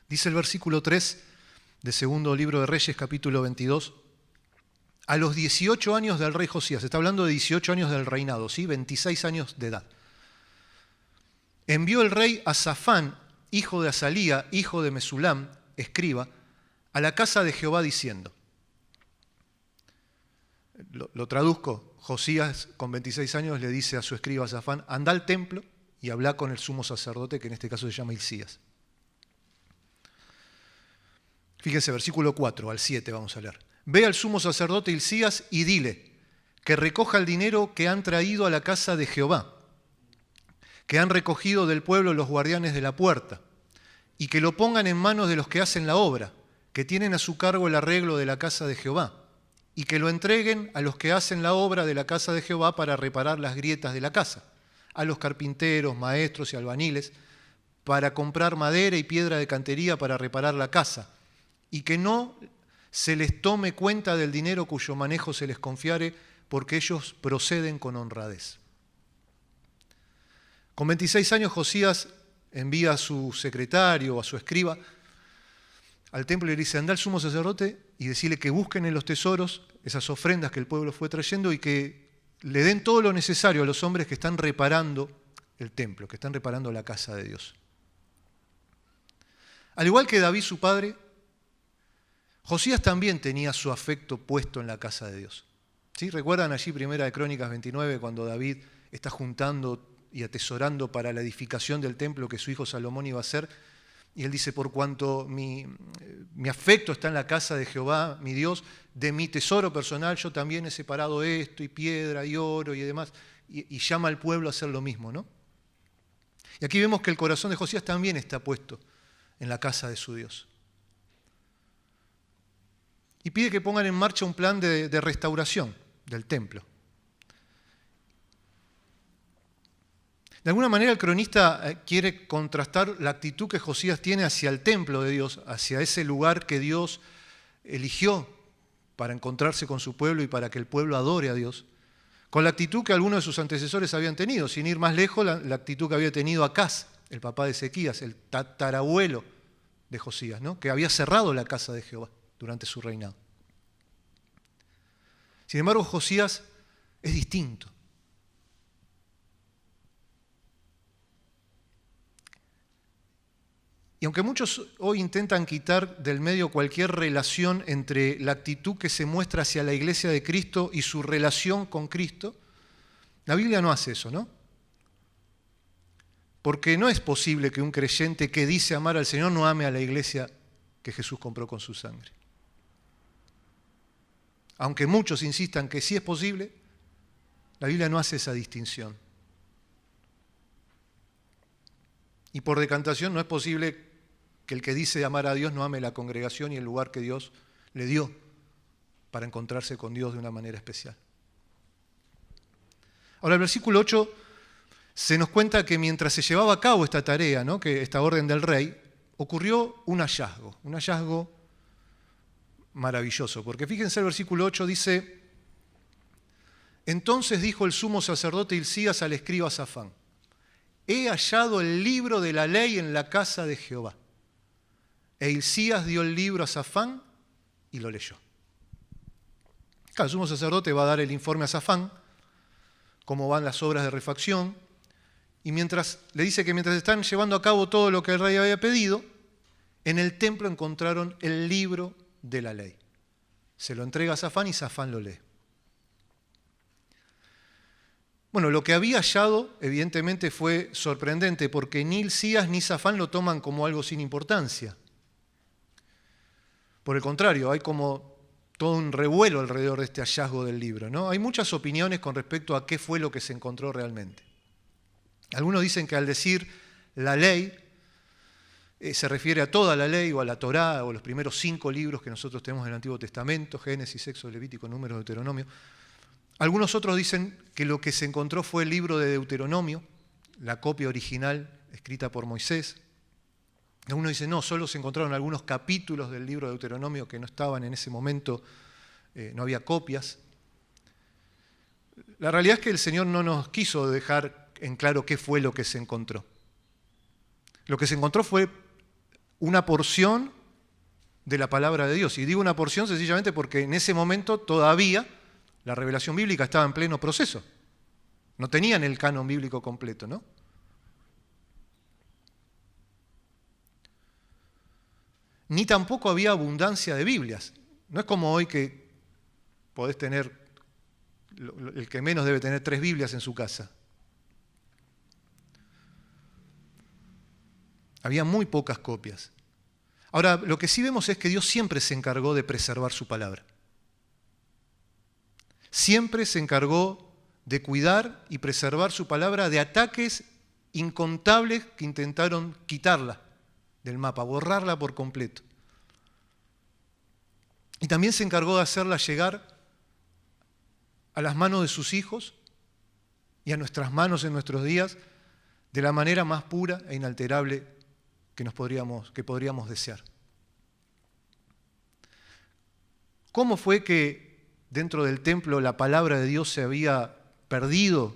Dice el versículo 3 de segundo libro de Reyes, capítulo 22, a los 18 años del rey Josías, está hablando de 18 años del reinado, ¿sí? 26 años de edad, envió el rey a Safán, hijo de Azalía, hijo de Mesulam, escriba, a la casa de Jehová diciendo, lo traduzco, Josías con 26 años le dice a su escriba Safán, anda al templo y habla con el sumo sacerdote, que en este caso se llama Hilcías. Fíjense, versículo 4 al 7 vamos a leer. Ve al sumo sacerdote Hilcías y dile que recoja el dinero que han traído a la casa de Jehová, que han recogido del pueblo los guardianes de la puerta, y que lo pongan en manos de los que hacen la obra, que tienen a su cargo el arreglo de la casa de Jehová, y que lo entreguen a los que hacen la obra de la casa de Jehová para reparar las grietas de la casa, a los carpinteros, maestros y albañiles, para comprar madera y piedra de cantería para reparar la casa, y que no se les tome cuenta del dinero cuyo manejo se les confiare, porque ellos proceden con honradez. Con 26 años Josías envía a su secretario, a su escriba, al templo y le dice, anda al sumo sacerdote y decirle que busquen en los tesoros esas ofrendas que el pueblo fue trayendo y que le den todo lo necesario a los hombres que están reparando el templo, que están reparando la casa de Dios. Al igual que David, su padre, Josías también tenía su afecto puesto en la casa de Dios. ¿Sí? ¿Recuerdan allí Primera de Crónicas 29 cuando David está juntando y atesorando para la edificación del templo que su hijo Salomón iba a hacer? Y él dice, por cuanto mi afecto está en la casa de Jehová, mi Dios, de mi tesoro personal yo también he separado esto, y piedra, y oro, y demás, y llama al pueblo a hacer lo mismo, ¿no? Y aquí vemos que el corazón de Josías también está puesto en la casa de su Dios. Y pide que pongan en marcha un plan de restauración del templo. De alguna manera el cronista quiere contrastar la actitud que Josías tiene hacia el templo de Dios, hacia ese lugar que Dios eligió para encontrarse con su pueblo y para que el pueblo adore a Dios, con la actitud que algunos de sus antecesores habían tenido, sin ir más lejos, la actitud que había tenido Acaz, el papá de Ezequías, el tatarabuelo de Josías, ¿no? Que había cerrado la casa de Jehová durante su reinado. Sin embargo, Josías es distinto. Y aunque muchos hoy intentan quitar del medio cualquier relación entre la actitud que se muestra hacia la iglesia de Cristo y su relación con Cristo, la Biblia no hace eso, ¿no? Porque no es posible que un creyente que dice amar al Señor no ame a la iglesia que Jesús compró con su sangre. Aunque muchos insistan que sí es posible, la Biblia no hace esa distinción. Y por decantación no es posible que el que dice amar a Dios no ame la congregación y el lugar que Dios le dio para encontrarse con Dios de una manera especial. Ahora, el versículo 8 se nos cuenta que mientras se llevaba a cabo esta tarea, ¿no? Que esta orden del rey, ocurrió un hallazgo maravilloso. Porque fíjense el versículo 8 dice, entonces dijo el sumo sacerdote Hilcías al escriba Safán, he hallado el libro de la ley en la casa de Jehová. E Hilcías dio el libro a Safán y lo leyó. Claro, el sumo sacerdote va a dar el informe a Safán, cómo van las obras de refacción, y le dice que mientras están llevando a cabo todo lo que el rey había pedido, en el templo encontraron el libro de la ley. Se lo entrega a Safán y Safán lo lee. Bueno, lo que había hallado evidentemente fue sorprendente porque ni Hilcías ni Safán lo toman como algo sin importancia. Por el contrario, hay como todo un revuelo alrededor de este hallazgo del libro, ¿no? Hay muchas opiniones con respecto a qué fue lo que se encontró realmente. Algunos dicen que al decir la ley se refiere a toda la ley o a la Torá o los primeros 5 libros que nosotros tenemos en el Antiguo Testamento, Génesis, Éxodo, Levítico, Números, Deuteronomio. Algunos otros dicen que lo que se encontró fue el libro de Deuteronomio, la copia original escrita por Moisés. Algunos dicen, no, solo se encontraron algunos capítulos del libro de Deuteronomio que no estaban en ese momento, no había copias. La realidad es que el Señor no nos quiso dejar en claro qué fue lo que se encontró. Lo que se encontró fue una porción de la palabra de Dios. Y digo una porción sencillamente porque en ese momento todavía la revelación bíblica estaba en pleno proceso. No tenían el canon bíblico completo, ¿no? Ni tampoco había abundancia de Biblias. No es como hoy que podés tener, el que menos debe tener 3 Biblias en su casa. Había muy pocas copias. Ahora, lo que sí vemos es que Dios siempre se encargó de preservar su palabra. Siempre se encargó de cuidar y preservar su palabra de ataques incontables que intentaron quitarla del mapa, borrarla por completo. Y también se encargó de hacerla llegar a las manos de sus hijos y a nuestras manos en nuestros días de la manera más pura e inalterable que podríamos desear. ¿Cómo fue que dentro del templo la palabra de Dios se había perdido?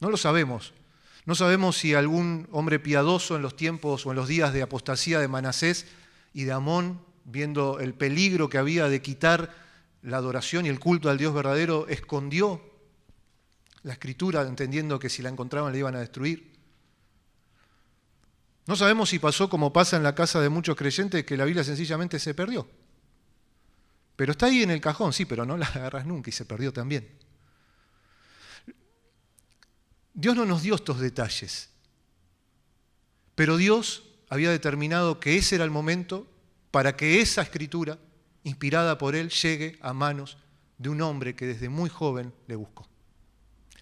No lo sabemos. No sabemos si algún hombre piadoso en los tiempos o en los días de apostasía de Manasés y de Amón, viendo el peligro que había de quitar la adoración y el culto al Dios verdadero, escondió la Escritura, entendiendo que si la encontraban la iban a destruir. No sabemos si pasó como pasa en la casa de muchos creyentes, que la Biblia sencillamente se perdió. Pero está ahí en el cajón, sí, pero no la agarras nunca y se perdió también. Dios no nos dio estos detalles, pero Dios había determinado que ese era el momento para que esa escritura, inspirada por Él, llegue a manos de un hombre que desde muy joven le buscó.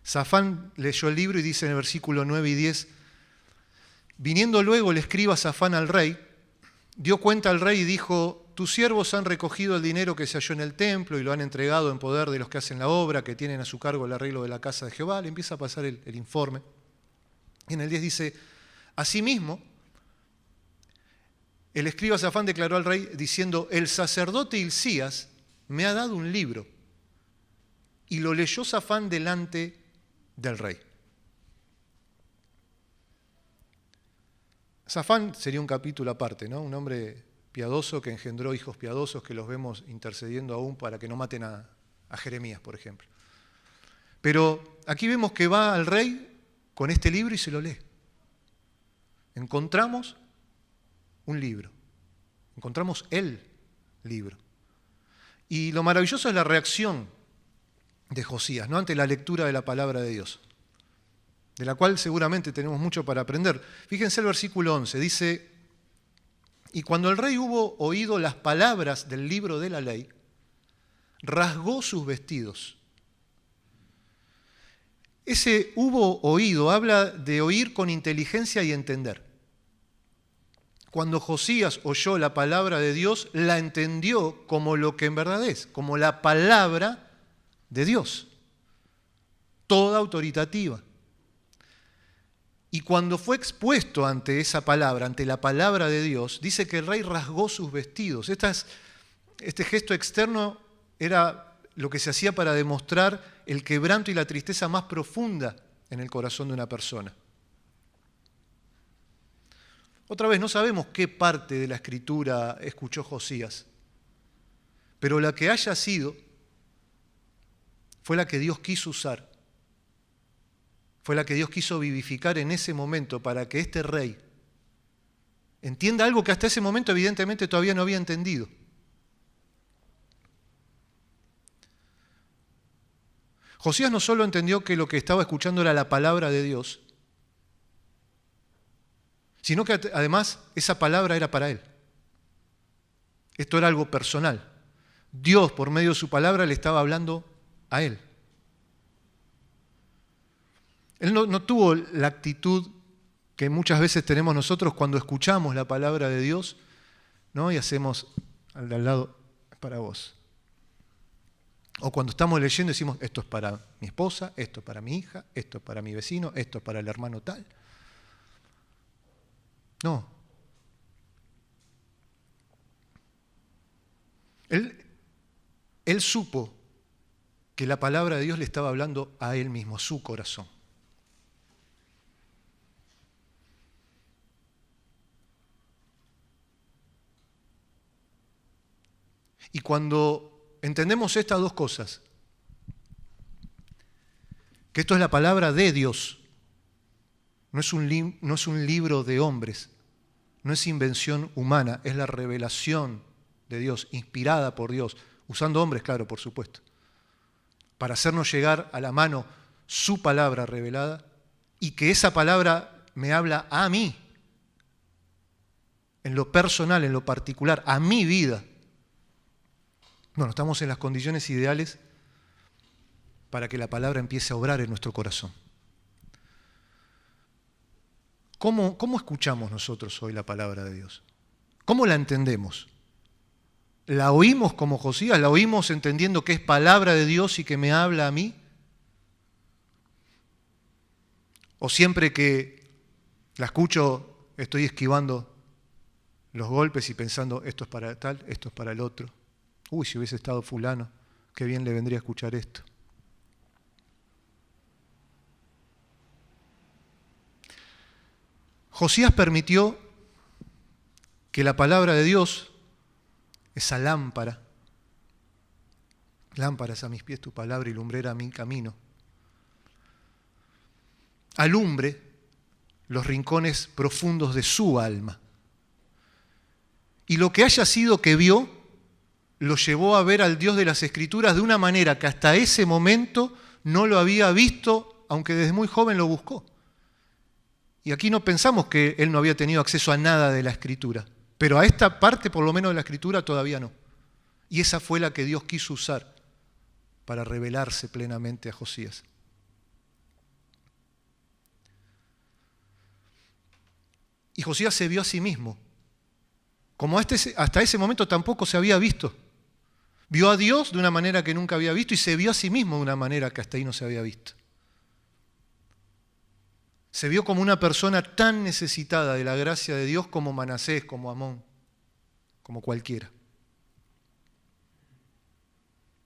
Safán leyó el libro y dice en el versículo 9 y 10, viniendo luego el escriba Safán al rey, dio cuenta al rey y dijo, tus siervos han recogido el dinero que se halló en el templo y lo han entregado en poder de los que hacen la obra, que tienen a su cargo el arreglo de la casa de Jehová. Le empieza a pasar el informe. Y en el 10 dice, asimismo, el escriba Safán declaró al rey diciendo, el sacerdote Hilcías me ha dado un libro. Y lo leyó Safán delante del rey. Safán sería un capítulo aparte, ¿no? Un hombre piadoso que engendró hijos piadosos que los vemos intercediendo aún para que no maten a Jeremías, por ejemplo. Pero aquí vemos que va al rey con este libro y se lo lee. Encontramos un libro, encontramos el libro. Y lo maravilloso es la reacción de Josías, ¿no? Ante la lectura de la palabra de Dios, de la cual seguramente tenemos mucho para aprender. Fíjense el versículo 11, dice, y cuando el rey hubo oído las palabras del libro de la ley, rasgó sus vestidos. Ese hubo oído habla de oír con inteligencia y entender. Cuando Josías oyó la palabra de Dios, la entendió como lo que en verdad es, como la palabra de Dios, toda autoritativa. Y cuando fue expuesto ante esa palabra, ante la palabra de Dios, dice que el rey rasgó sus vestidos. Este gesto externo era lo que se hacía para demostrar el quebranto y la tristeza más profunda en el corazón de una persona. Otra vez, no sabemos qué parte de la Escritura escuchó Josías, pero la que haya sido fue la que Dios quiso usar. Fue la que Dios quiso vivificar en ese momento para que este rey entienda algo que hasta ese momento evidentemente todavía no había entendido. Josías no solo entendió que lo que estaba escuchando era la palabra de Dios, sino que además esa palabra era para él. Esto era algo personal. Dios, por medio de su palabra, le estaba hablando a él. Él no tuvo la actitud que muchas veces tenemos nosotros cuando escuchamos la palabra de Dios, ¿no? Y hacemos al de al lado, es para vos. O cuando estamos leyendo decimos, esto es para mi esposa, esto es para mi hija, esto es para mi vecino, esto es para el hermano tal. No. Él supo que la palabra de Dios le estaba hablando a él mismo, a su corazón. Y cuando entendemos estas dos cosas, que esto es la palabra de Dios, no es un libro de hombres, no es invención humana, es la revelación de Dios, inspirada por Dios, usando hombres, claro, por supuesto, para hacernos llegar a la mano su palabra revelada y que esa palabra me habla a mí, en lo personal, en lo particular, a mi vida. Bueno, estamos en las condiciones ideales para que la palabra empiece a obrar en nuestro corazón. ¿Cómo escuchamos nosotros hoy la palabra de Dios? ¿Cómo la entendemos? ¿La oímos como Josías? ¿La oímos entendiendo que es palabra de Dios y que me habla a mí? ¿O siempre que la escucho estoy esquivando los golpes y pensando esto es para tal, esto es para el otro? Uy, si hubiese estado fulano, qué bien le vendría a escuchar esto. Josías permitió que la palabra de Dios, esa lámpara es a mis pies tu palabra y lumbrera a mi camino, alumbre los rincones profundos de su alma. Y lo que haya sido que vio, lo llevó a ver al Dios de las Escrituras de una manera que hasta ese momento no lo había visto, aunque desde muy joven lo buscó. Y aquí no pensamos que él no había tenido acceso a nada de la Escritura, pero a esta parte, por lo menos de la Escritura, todavía no. Y esa fue la que Dios quiso usar para revelarse plenamente a Josías. Y Josías se vio a sí mismo, como hasta ese momento tampoco se había visto. Vio a Dios de una manera que nunca había visto y se vio a sí mismo de una manera que hasta ahí no se había visto. Se vio como una persona tan necesitada de la gracia de Dios como Manasés, como Amón, como cualquiera.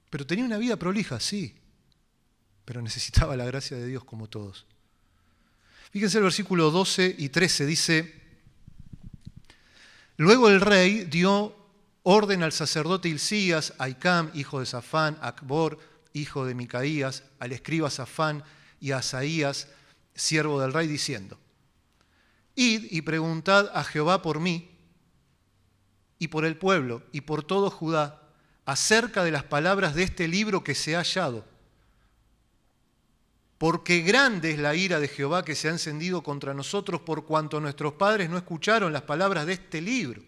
Pero tenía una vida prolija, sí, pero necesitaba la gracia de Dios como todos. Fíjense el versículo 12 y 13, dice: luego el rey dio orden al sacerdote Hilcías, a Ahicam, hijo de Safán, a Acbor, hijo de Micaías, al escriba Safán y a Asaías, siervo del rey, diciendo: id y preguntad a Jehová por mí y por el pueblo y por todo Judá acerca de las palabras de este libro que se ha hallado. Porque grande es la ira de Jehová que se ha encendido contra nosotros por cuanto nuestros padres no escucharon las palabras de este libro,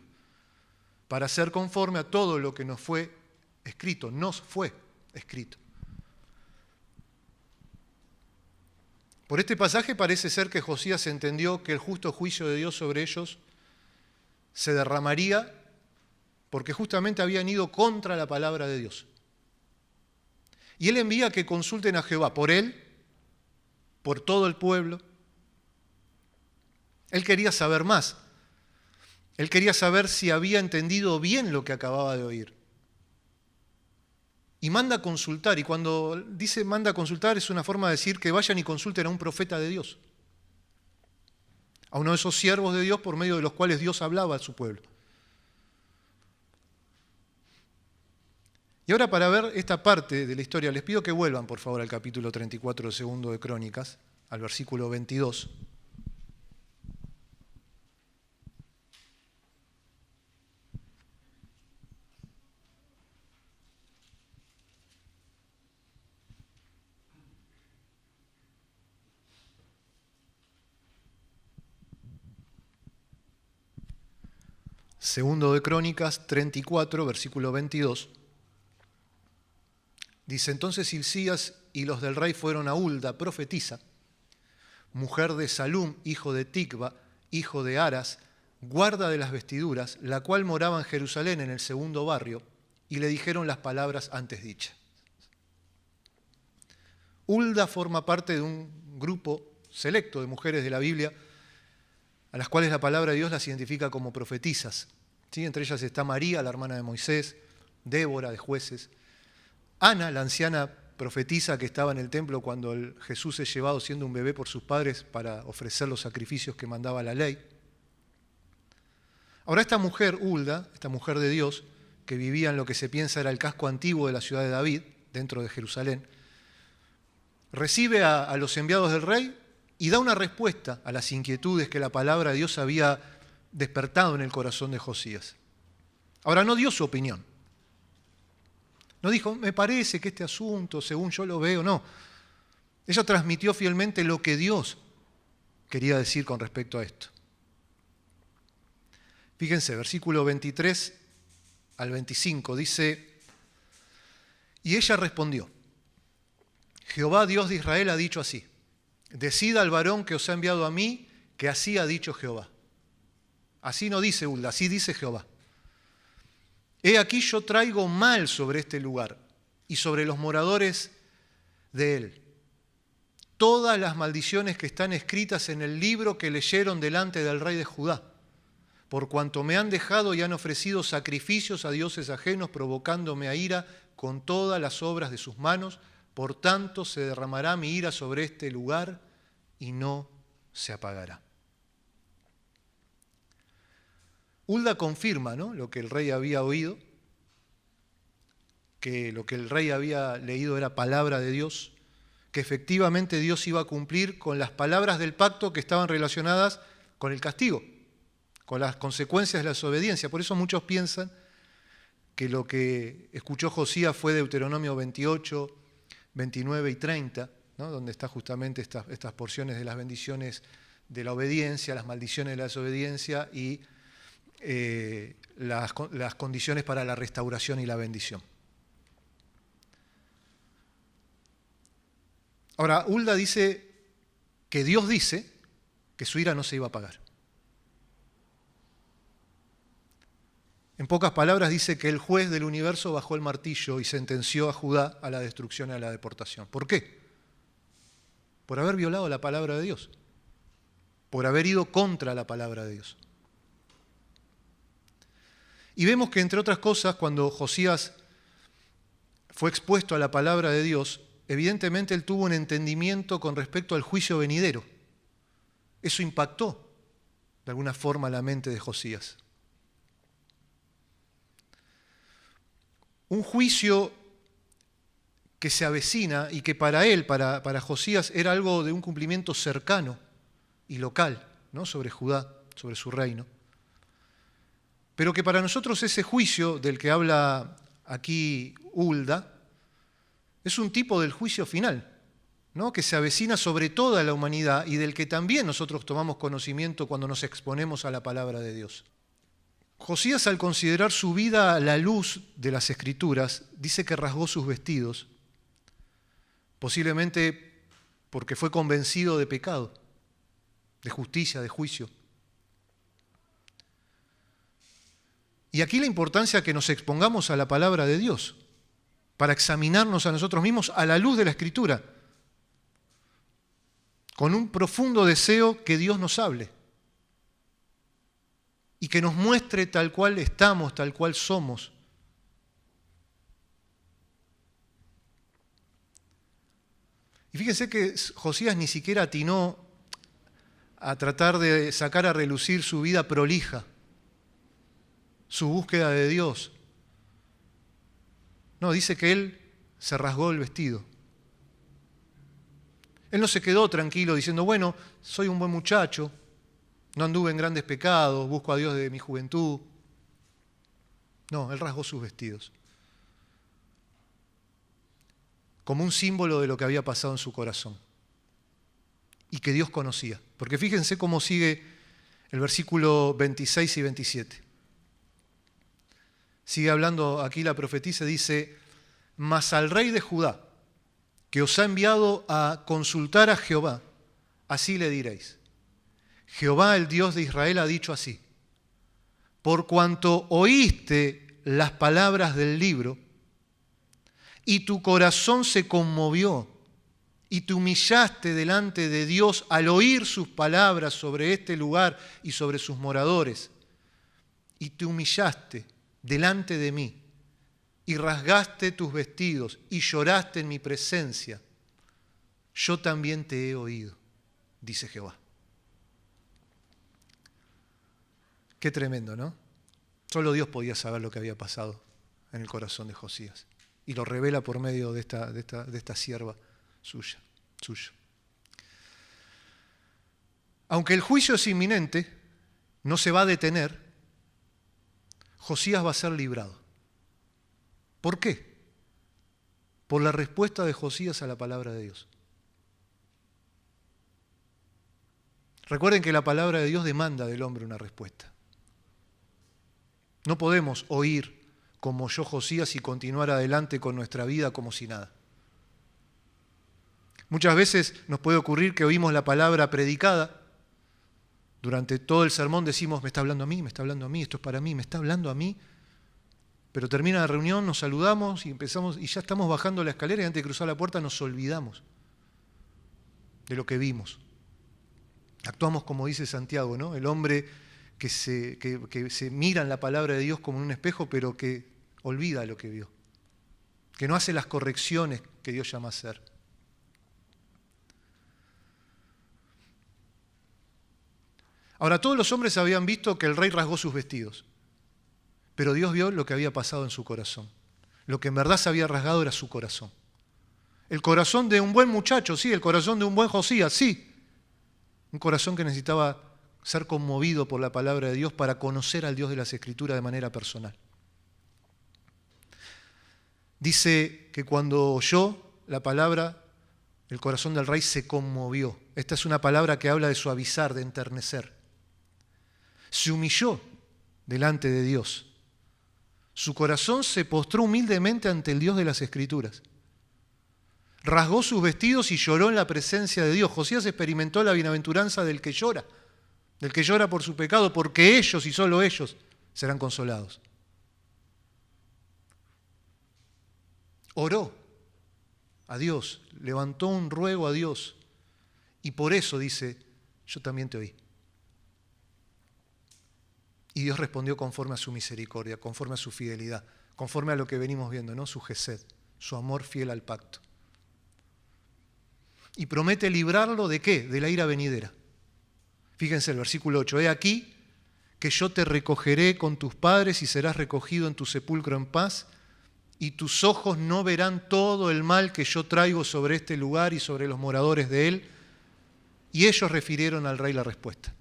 para ser conforme a todo lo que nos fue escrito. Por este pasaje parece ser que Josías entendió que el justo juicio de Dios sobre ellos se derramaría porque justamente habían ido contra la palabra de Dios. Y él envía que consulten a Jehová por él, por todo el pueblo. Él quería saber más. Él quería saber si había entendido bien lo que acababa de oír. Y manda a consultar, y cuando dice manda a consultar es una forma de decir que vayan y consulten a un profeta de Dios, a uno de esos siervos de Dios por medio de los cuales Dios hablaba a su pueblo. Y ahora, para ver esta parte de la historia, les pido que vuelvan por favor al capítulo 34 de Segundo de Crónicas, al versículo 22. Segundo de Crónicas 34, versículo 22. Dice: entonces Hilcías y los del rey fueron a Hulda, profetisa, mujer de Salum, hijo de Ticva, hijo de Aras, guarda de las vestiduras, la cual moraba en Jerusalén en el segundo barrio, y le dijeron las palabras antes dichas. Hulda forma parte de un grupo selecto de mujeres de la Biblia a las cuales la palabra de Dios las identifica como profetisas. ¿Sí? Entre ellas está María, la hermana de Moisés, Débora, de Jueces, Ana, la anciana profetisa que estaba en el templo cuando Jesús es llevado siendo un bebé por sus padres para ofrecer los sacrificios que mandaba la ley. Ahora esta mujer, Hulda, esta mujer de Dios, que vivía en lo que se piensa era el casco antiguo de la ciudad de David, dentro de Jerusalén, recibe a los enviados del rey y da una respuesta a las inquietudes que la palabra de Dios había despertado en el corazón de Josías. Ahora, no dio su opinión. No dijo, me parece que este asunto, según yo lo veo, no. Ella transmitió fielmente lo que Dios quería decir con respecto a esto. Fíjense, versículo 23 al 25 dice, y ella respondió, Jehová Dios de Israel ha dicho así, decida al varón que os ha enviado a mí, que así ha dicho Jehová. Así no dice Hulda, así dice Jehová. He aquí yo traigo mal sobre este lugar y sobre los moradores de él. Todas las maldiciones que están escritas en el libro que leyeron delante del rey de Judá, por cuanto me han dejado y han ofrecido sacrificios a dioses ajenos, provocándome a ira con todas las obras de sus manos, por tanto se derramará mi ira sobre este lugar y no se apagará. Hulda confirma, ¿no?, lo que el rey había oído, que lo que el rey había leído era palabra de Dios, que efectivamente Dios iba a cumplir con las palabras del pacto que estaban relacionadas con el castigo, con las consecuencias de la desobediencia. Por eso muchos piensan que lo que escuchó Josías fue Deuteronomio 28, 29 y 30, ¿no?, donde están justamente estas porciones de las bendiciones de la obediencia, las maldiciones de la desobediencia y las condiciones para la restauración y la bendición. Ahora, Hulda dice que Dios dice que su ira no se iba a apagar. En pocas palabras dice que el juez del universo bajó el martillo y sentenció a Judá a la destrucción y a la deportación. ¿Por qué? Por haber violado la palabra de Dios, por haber ido contra la palabra de Dios. Y vemos que, entre otras cosas, cuando Josías fue expuesto a la palabra de Dios, evidentemente él tuvo un entendimiento con respecto al juicio venidero. Eso impactó de alguna forma la mente de Josías. Un juicio que se avecina y que para él, para Josías, era algo de un cumplimiento cercano y local, ¿no?, sobre Judá, sobre su reino. Pero que para nosotros ese juicio del que habla aquí Hulda es un tipo del juicio final, ¿no?, que se avecina sobre toda la humanidad y del que también nosotros tomamos conocimiento cuando nos exponemos a la palabra de Dios. Josías, al considerar su vida a la luz de las Escrituras, dice que rasgó sus vestidos, posiblemente porque fue convencido de pecado, de justicia, de juicio. Y aquí la importancia que nos expongamos a la palabra de Dios, para examinarnos a nosotros mismos a la luz de la Escritura, con un profundo deseo que Dios nos hable y que nos muestre tal cual estamos, tal cual somos. Y fíjense que Josías ni siquiera atinó a tratar de sacar a relucir su vida prolija, su búsqueda de Dios. No, dice que él se rasgó el vestido. Él no se quedó tranquilo diciendo, bueno, soy un buen muchacho, no anduve en grandes pecados, busco a Dios desde mi juventud. No, él rasgó sus vestidos, como un símbolo de lo que había pasado en su corazón y que Dios conocía. Porque fíjense cómo sigue el versículo 26 y 27. Sigue hablando aquí la profetisa, dice, mas al rey de Judá, que os ha enviado a consultar a Jehová, así le diréis, Jehová el Dios de Israel ha dicho así, por cuanto oíste las palabras del libro, y tu corazón se conmovió, y te humillaste delante de Dios al oír sus palabras sobre este lugar y sobre sus moradores, y te humillaste delante de mí, y rasgaste tus vestidos, y lloraste en mi presencia, yo también te he oído, dice Jehová. Qué tremendo, ¿no? Solo Dios podía saber lo que había pasado en el corazón de Josías. Y lo revela por medio de esta sierva suyo. Aunque el juicio es inminente, no se va a detener, Josías va a ser librado. ¿Por qué? Por la respuesta de Josías a la palabra de Dios. Recuerden que la palabra de Dios demanda del hombre una respuesta. No podemos oír como oyó Josías y continuar adelante con nuestra vida como si nada. Muchas veces nos puede ocurrir que oímos la palabra predicada. Durante todo el sermón decimos, me está hablando a mí, esto es para mí, me está hablando a mí. Pero termina la reunión, nos saludamos y empezamos, y ya estamos bajando la escalera y antes de cruzar la puerta nos olvidamos de lo que vimos. Actuamos como dice Santiago, ¿no? El hombre que se mira en la palabra de Dios como en un espejo, pero que olvida lo que vio. Que no hace las correcciones que Dios llama a hacer. Ahora, todos los hombres habían visto que el rey rasgó sus vestidos, pero Dios vio lo que había pasado en su corazón. Lo que en verdad se había rasgado era su corazón. El corazón de un buen muchacho, sí, el corazón de un buen Josías, sí. Un corazón que necesitaba ser conmovido por la palabra de Dios para conocer al Dios de las Escrituras de manera personal. Dice que cuando oyó la palabra, el corazón del rey se conmovió. Esta es una palabra que habla de suavizar, de enternecer. Se humilló delante de Dios. Su corazón se postró humildemente ante el Dios de las Escrituras. Rasgó sus vestidos y lloró en la presencia de Dios. Josías experimentó la bienaventuranza del que llora por su pecado, porque ellos y solo ellos serán consolados. Oró a Dios, levantó un ruego a Dios y por eso dice, yo también te oí. Y Dios respondió conforme a su misericordia, conforme a su fidelidad, conforme a lo que venimos viendo, ¿no? Su gesed, su amor fiel al pacto. Y promete librarlo ¿de qué? De la ira venidera. Fíjense el versículo 8. He aquí que yo te recogeré con tus padres y serás recogido en tu sepulcro en paz, y tus ojos no verán todo el mal que yo traigo sobre este lugar y sobre los moradores de él. Y ellos refirieron al rey la respuesta.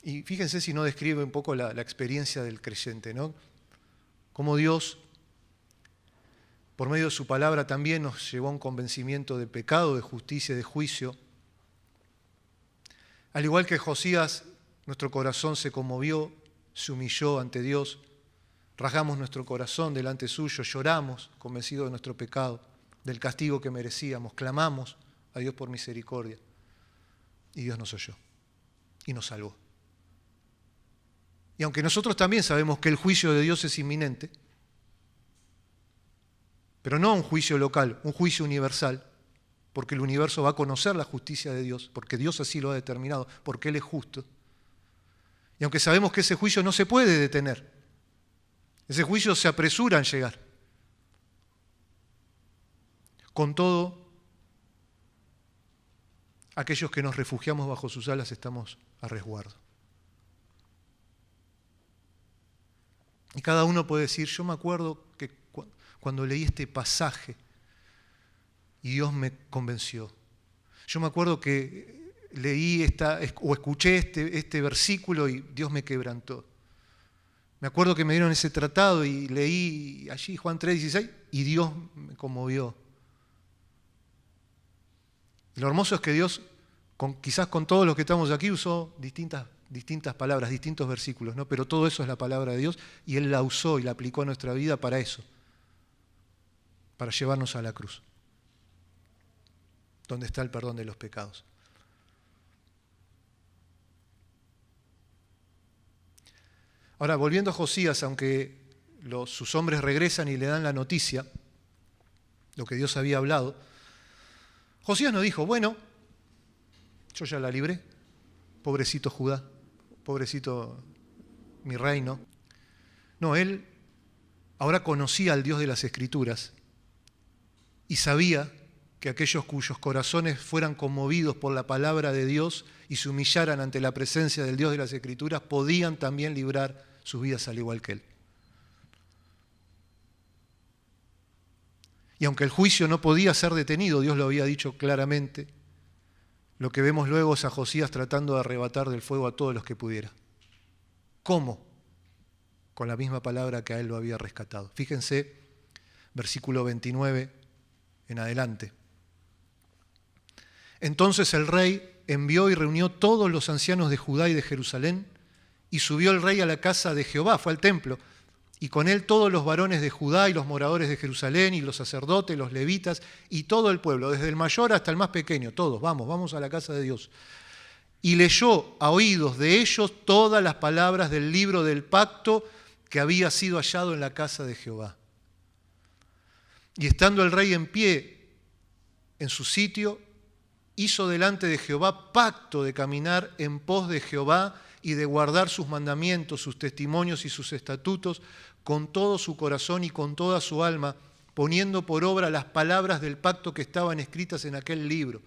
Y fíjense si no describe un poco la experiencia del creyente, ¿no? Cómo Dios, por medio de su palabra, también nos llevó a un convencimiento de pecado, de justicia, de juicio. Al igual que Josías, nuestro corazón se conmovió, se humilló ante Dios, rasgamos nuestro corazón delante suyo, lloramos convencidos de nuestro pecado, del castigo que merecíamos, clamamos a Dios por misericordia. Y Dios nos oyó y nos salvó. Y aunque nosotros también sabemos que el juicio de Dios es inminente, pero no un juicio local, un juicio universal, porque el universo va a conocer la justicia de Dios, porque Dios así lo ha determinado, porque Él es justo. Y aunque sabemos que ese juicio no se puede detener, ese juicio se apresura en llegar. Con todo, aquellos que nos refugiamos bajo sus alas estamos a resguardo. Y cada uno puede decir, yo me acuerdo que cuando leí este pasaje y Dios me convenció. Yo me acuerdo que leí o escuché este versículo y Dios me quebrantó. Me acuerdo que me dieron ese tratado y leí allí Juan 3:16 y Dios me conmovió. Y lo hermoso es que Dios, quizás con todos los que estamos aquí, usó distintas palabras, distintos versículos, ¿no? Pero todo eso es la palabra de Dios y Él la usó y la aplicó a nuestra vida para eso, para llevarnos a la cruz, donde está el perdón de los pecados. Ahora, volviendo a Josías, aunque sus hombres regresan y le dan la noticia, lo que Dios había hablado, Josías no dijo, bueno, yo ya la libré, pobrecito Judá, pobrecito mi reino. No, él ahora conocía al Dios de las Escrituras y sabía que aquellos cuyos corazones fueran conmovidos por la palabra de Dios y se humillaran ante la presencia del Dios de las Escrituras, podían también librar sus vidas al igual que Él. Y aunque el juicio no podía ser detenido, Dios lo había dicho claramente, lo que vemos luego es a Josías tratando de arrebatar del fuego a todos los que pudiera. ¿Cómo? Con la misma palabra que a él lo había rescatado. Fíjense, versículo 29 en adelante. Entonces el rey envió y reunió todos los ancianos de Judá y de Jerusalén, y subió el rey a la casa de Jehová, fue al templo, y con él todos los varones de Judá y los moradores de Jerusalén y los sacerdotes, los levitas y todo el pueblo, desde el mayor hasta el más pequeño, todos, vamos a la casa de Dios. Y leyó a oídos de ellos todas las palabras del libro del pacto que había sido hallado en la casa de Jehová. Y estando el rey en pie en su sitio, hizo delante de Jehová pacto de caminar en pos de Jehová y de guardar sus mandamientos, sus testimonios y sus estatutos con todo su corazón y con toda su alma, poniendo por obra las palabras del pacto que estaban escritas en aquel libro.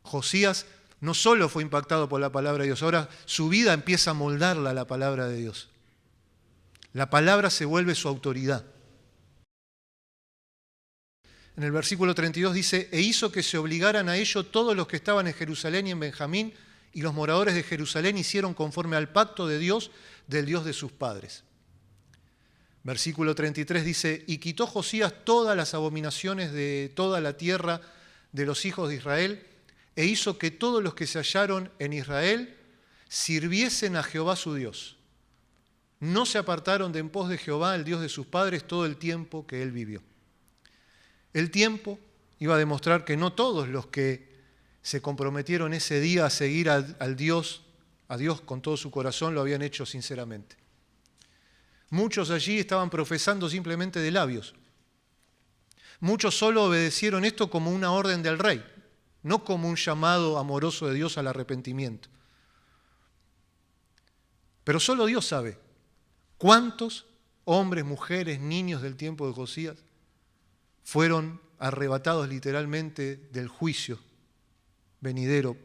Josías no solo fue impactado por la palabra de Dios, ahora su vida empieza a moldarla a la palabra de Dios. La palabra se vuelve su autoridad. En el versículo 32 dice, e hizo que se obligaran a ello todos los que estaban en Jerusalén y en Benjamín, y los moradores de Jerusalén hicieron conforme al pacto de Dios, del Dios de sus padres. Versículo 33 dice, y quitó Josías todas las abominaciones de toda la tierra de los hijos de Israel, e hizo que todos los que se hallaron en Israel sirviesen a Jehová su Dios. No se apartaron de en pos de Jehová, el Dios de sus padres, todo el tiempo que él vivió. El tiempo iba a demostrar que no todos los que se comprometieron ese día a seguir a Dios con todo su corazón lo habían hecho sinceramente. Muchos allí estaban profesando simplemente de labios. Muchos solo obedecieron esto como una orden del rey, no como un llamado amoroso de Dios al arrepentimiento. Pero solo Dios sabe cuántos hombres, mujeres, niños del tiempo de Josías fueron arrebatados literalmente del juicio venidero,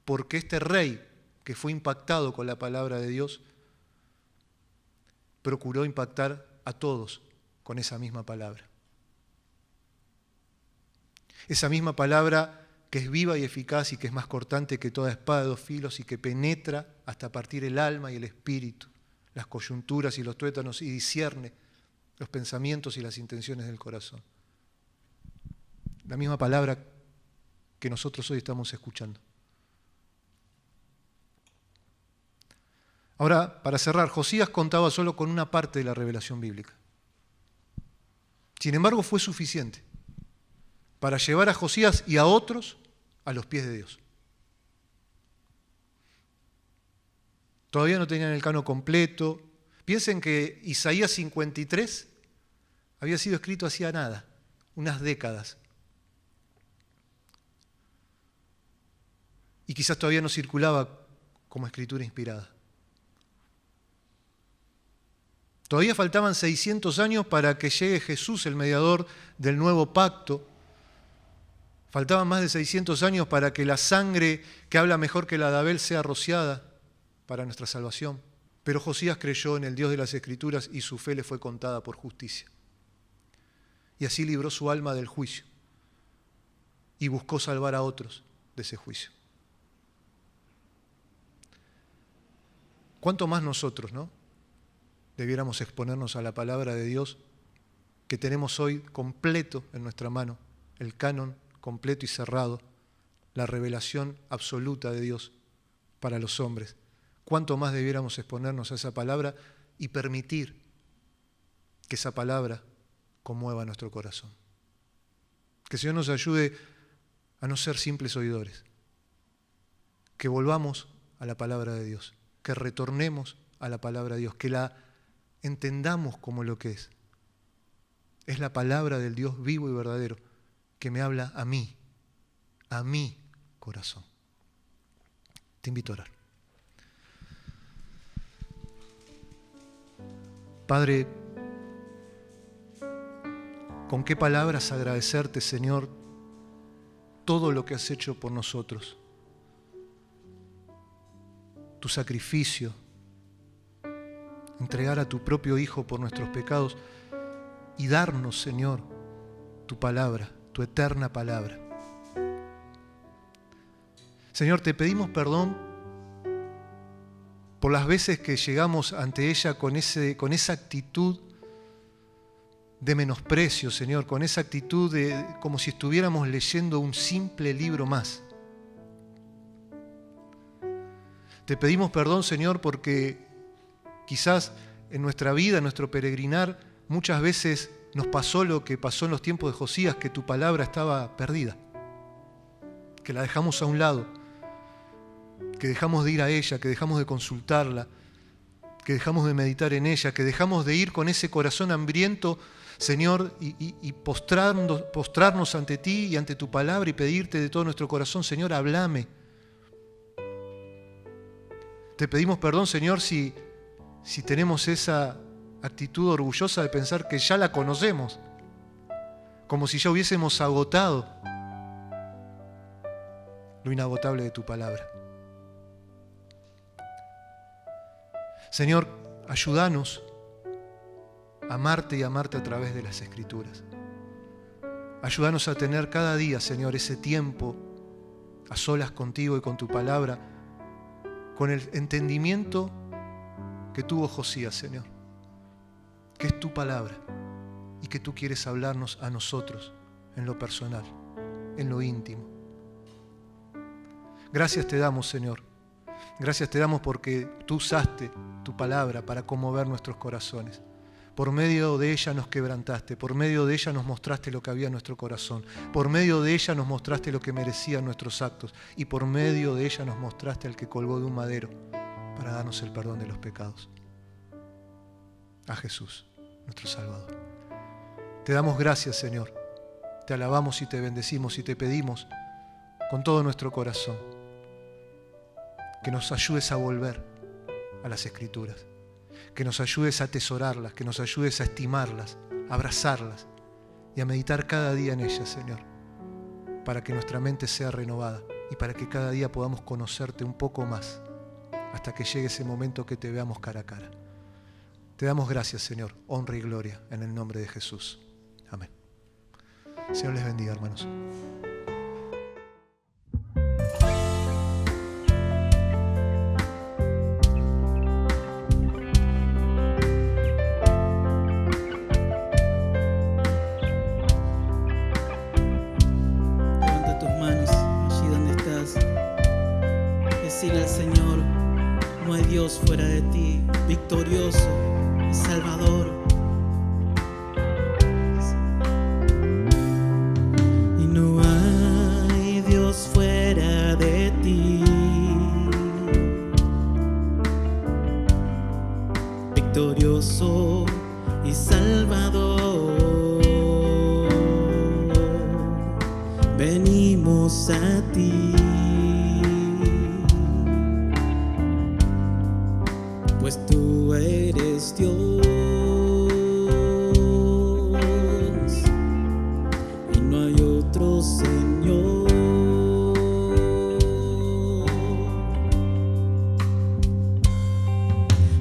porque este rey que fue impactado con la palabra de Dios procuró impactar a todos con esa misma palabra. Esa misma palabra que es viva y eficaz y que es más cortante que toda espada de dos filos y que penetra hasta partir el alma y el espíritu, las coyunturas y los tuétanos, y discierne los pensamientos y las intenciones del corazón. La misma palabra que nosotros hoy estamos escuchando. Ahora, para cerrar, Josías contaba solo con una parte de la revelación bíblica. Sin embargo, fue suficiente para llevar a Josías y a otros a los pies de Dios. Todavía no tenían el canon completo. Piensen que Isaías 53 había sido escrito hacía nada, unas décadas. Y quizás todavía no circulaba como escritura inspirada. Todavía faltaban 600 años para que llegue Jesús, el mediador del nuevo pacto. Faltaban más de 600 años para que la sangre que habla mejor que la de Abel sea rociada para nuestra salvación. Pero Josías creyó en el Dios de las Escrituras y su fe le fue contada por justicia. Y así libró su alma del juicio y buscó salvar a otros de ese juicio. ¿Cuánto más nosotros, no? Debiéramos exponernos a la palabra de Dios que tenemos hoy completo en nuestra mano, el canon completo y cerrado, la revelación absoluta de Dios para los hombres. ¿Cuánto más debiéramos exponernos a esa palabra y permitir que esa palabra conmueva nuestro corazón? Que el Señor nos ayude a no ser simples oidores, que volvamos a la palabra de Dios, que retornemos a la palabra de Dios, que la entendamos como lo que es. Es la palabra del Dios vivo y verdadero que me habla a mi corazón. Te invito a orar. Padre, ¿con qué palabras agradecerte, Señor, todo lo que has hecho por nosotros. Tu sacrificio, entregar a tu propio Hijo por nuestros pecados y darnos, Señor, tu palabra, tu eterna palabra. Señor, te pedimos perdón por las veces que llegamos ante ella con esa actitud de menosprecio, Señor, con esa actitud de como si estuviéramos leyendo un simple libro más. Te pedimos perdón, Señor, porque quizás en nuestra vida, en nuestro peregrinar, muchas veces nos pasó lo que pasó en los tiempos de Josías, que tu palabra estaba perdida, que la dejamos a un lado, que dejamos de ir a ella, que dejamos de consultarla, que dejamos de meditar en ella, que dejamos de ir con ese corazón hambriento, Señor, y postrarnos ante ti y ante tu palabra y pedirte de todo nuestro corazón, Señor, háblame. Te pedimos perdón, Señor, si tenemos esa actitud orgullosa de pensar que ya la conocemos, como si ya hubiésemos agotado lo inagotable de tu palabra. Señor, ayúdanos a amarte y amarte a través de las Escrituras. Ayúdanos a tener cada día, Señor, ese tiempo a solas contigo y con tu palabra, con el entendimiento que tuvo Josías, Señor, que es tu palabra y que tú quieres hablarnos a nosotros en lo personal, en lo íntimo. Gracias te damos, Señor. Gracias te damos porque tú usaste tu palabra para conmover nuestros corazones. Por medio de ella nos quebrantaste, por medio de ella nos mostraste lo que había en nuestro corazón, por medio de ella nos mostraste lo que merecían nuestros actos y por medio de ella nos mostraste al que colgó de un madero para darnos el perdón de los pecados. A Jesús, nuestro Salvador. Te damos gracias, Señor. Te alabamos y te bendecimos y te pedimos con todo nuestro corazón que nos ayudes a volver a las Escrituras, que nos ayudes a atesorarlas, que nos ayudes a estimarlas, a abrazarlas y a meditar cada día en ellas, Señor, para que nuestra mente sea renovada y para que cada día podamos conocerte un poco más hasta que llegue ese momento que te veamos cara a cara. Te damos gracias, Señor, honra y gloria en el nombre de Jesús. Amén. Señor les bendiga, hermanos. Levanta tus manos allí donde estás. Decile al Señor, no hay Dios fuera de ti, victorioso y salvador. Y no hay Dios fuera de ti, victorioso y salvador. Venimos a ti, pues tú eres Dios y no hay otro Señor.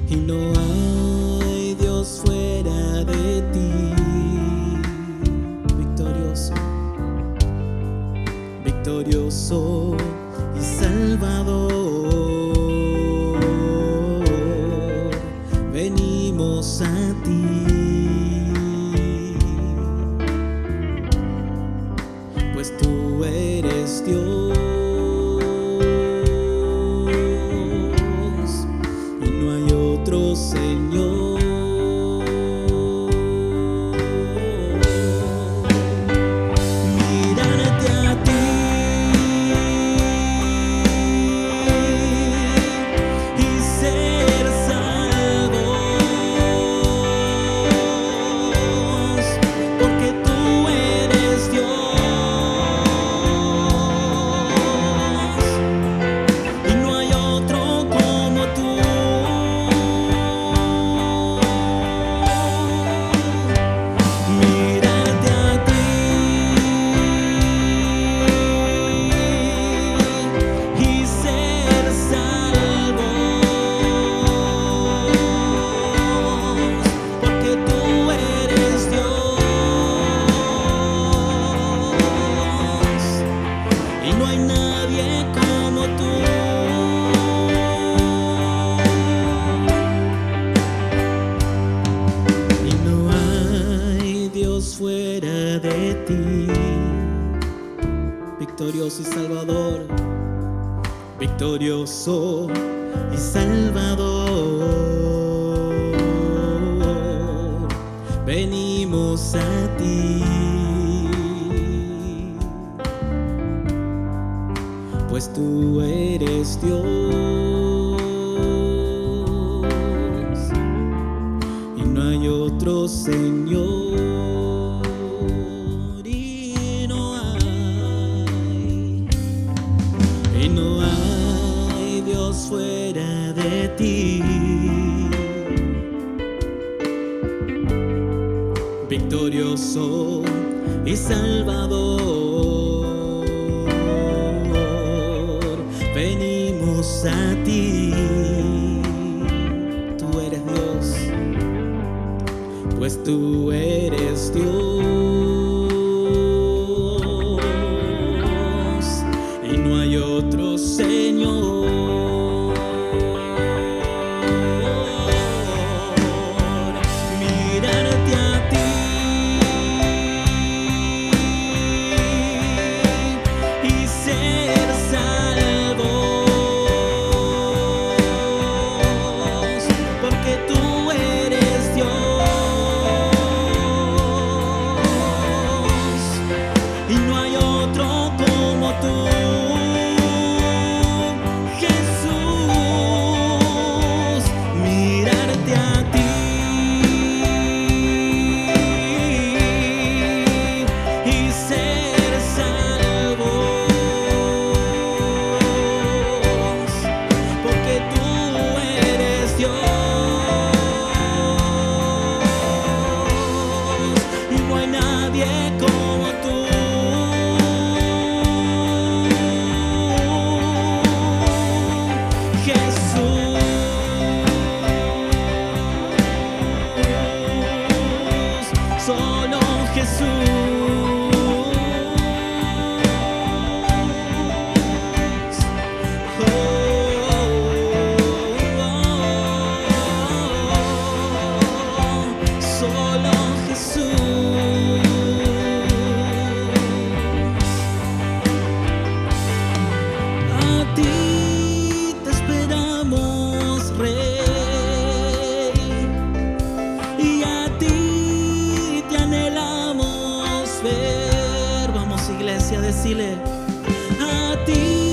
Y no hay Dios fuera de ti, victorioso, victorioso y salvador. Venimos a ti, pues tú eres Dios y no hay otro Señor. Mirarte a ti y ser salvos, porque tú eres Dios victorioso y salvador, victorioso y salvador, venimos a ti, pues tú eres Dios y no hay otro Señor. Fuera de ti, victorioso y salvador, venimos a ti, tú eres Dios, pues tú eres Dios y no hay otro Señor. Decirle a ti.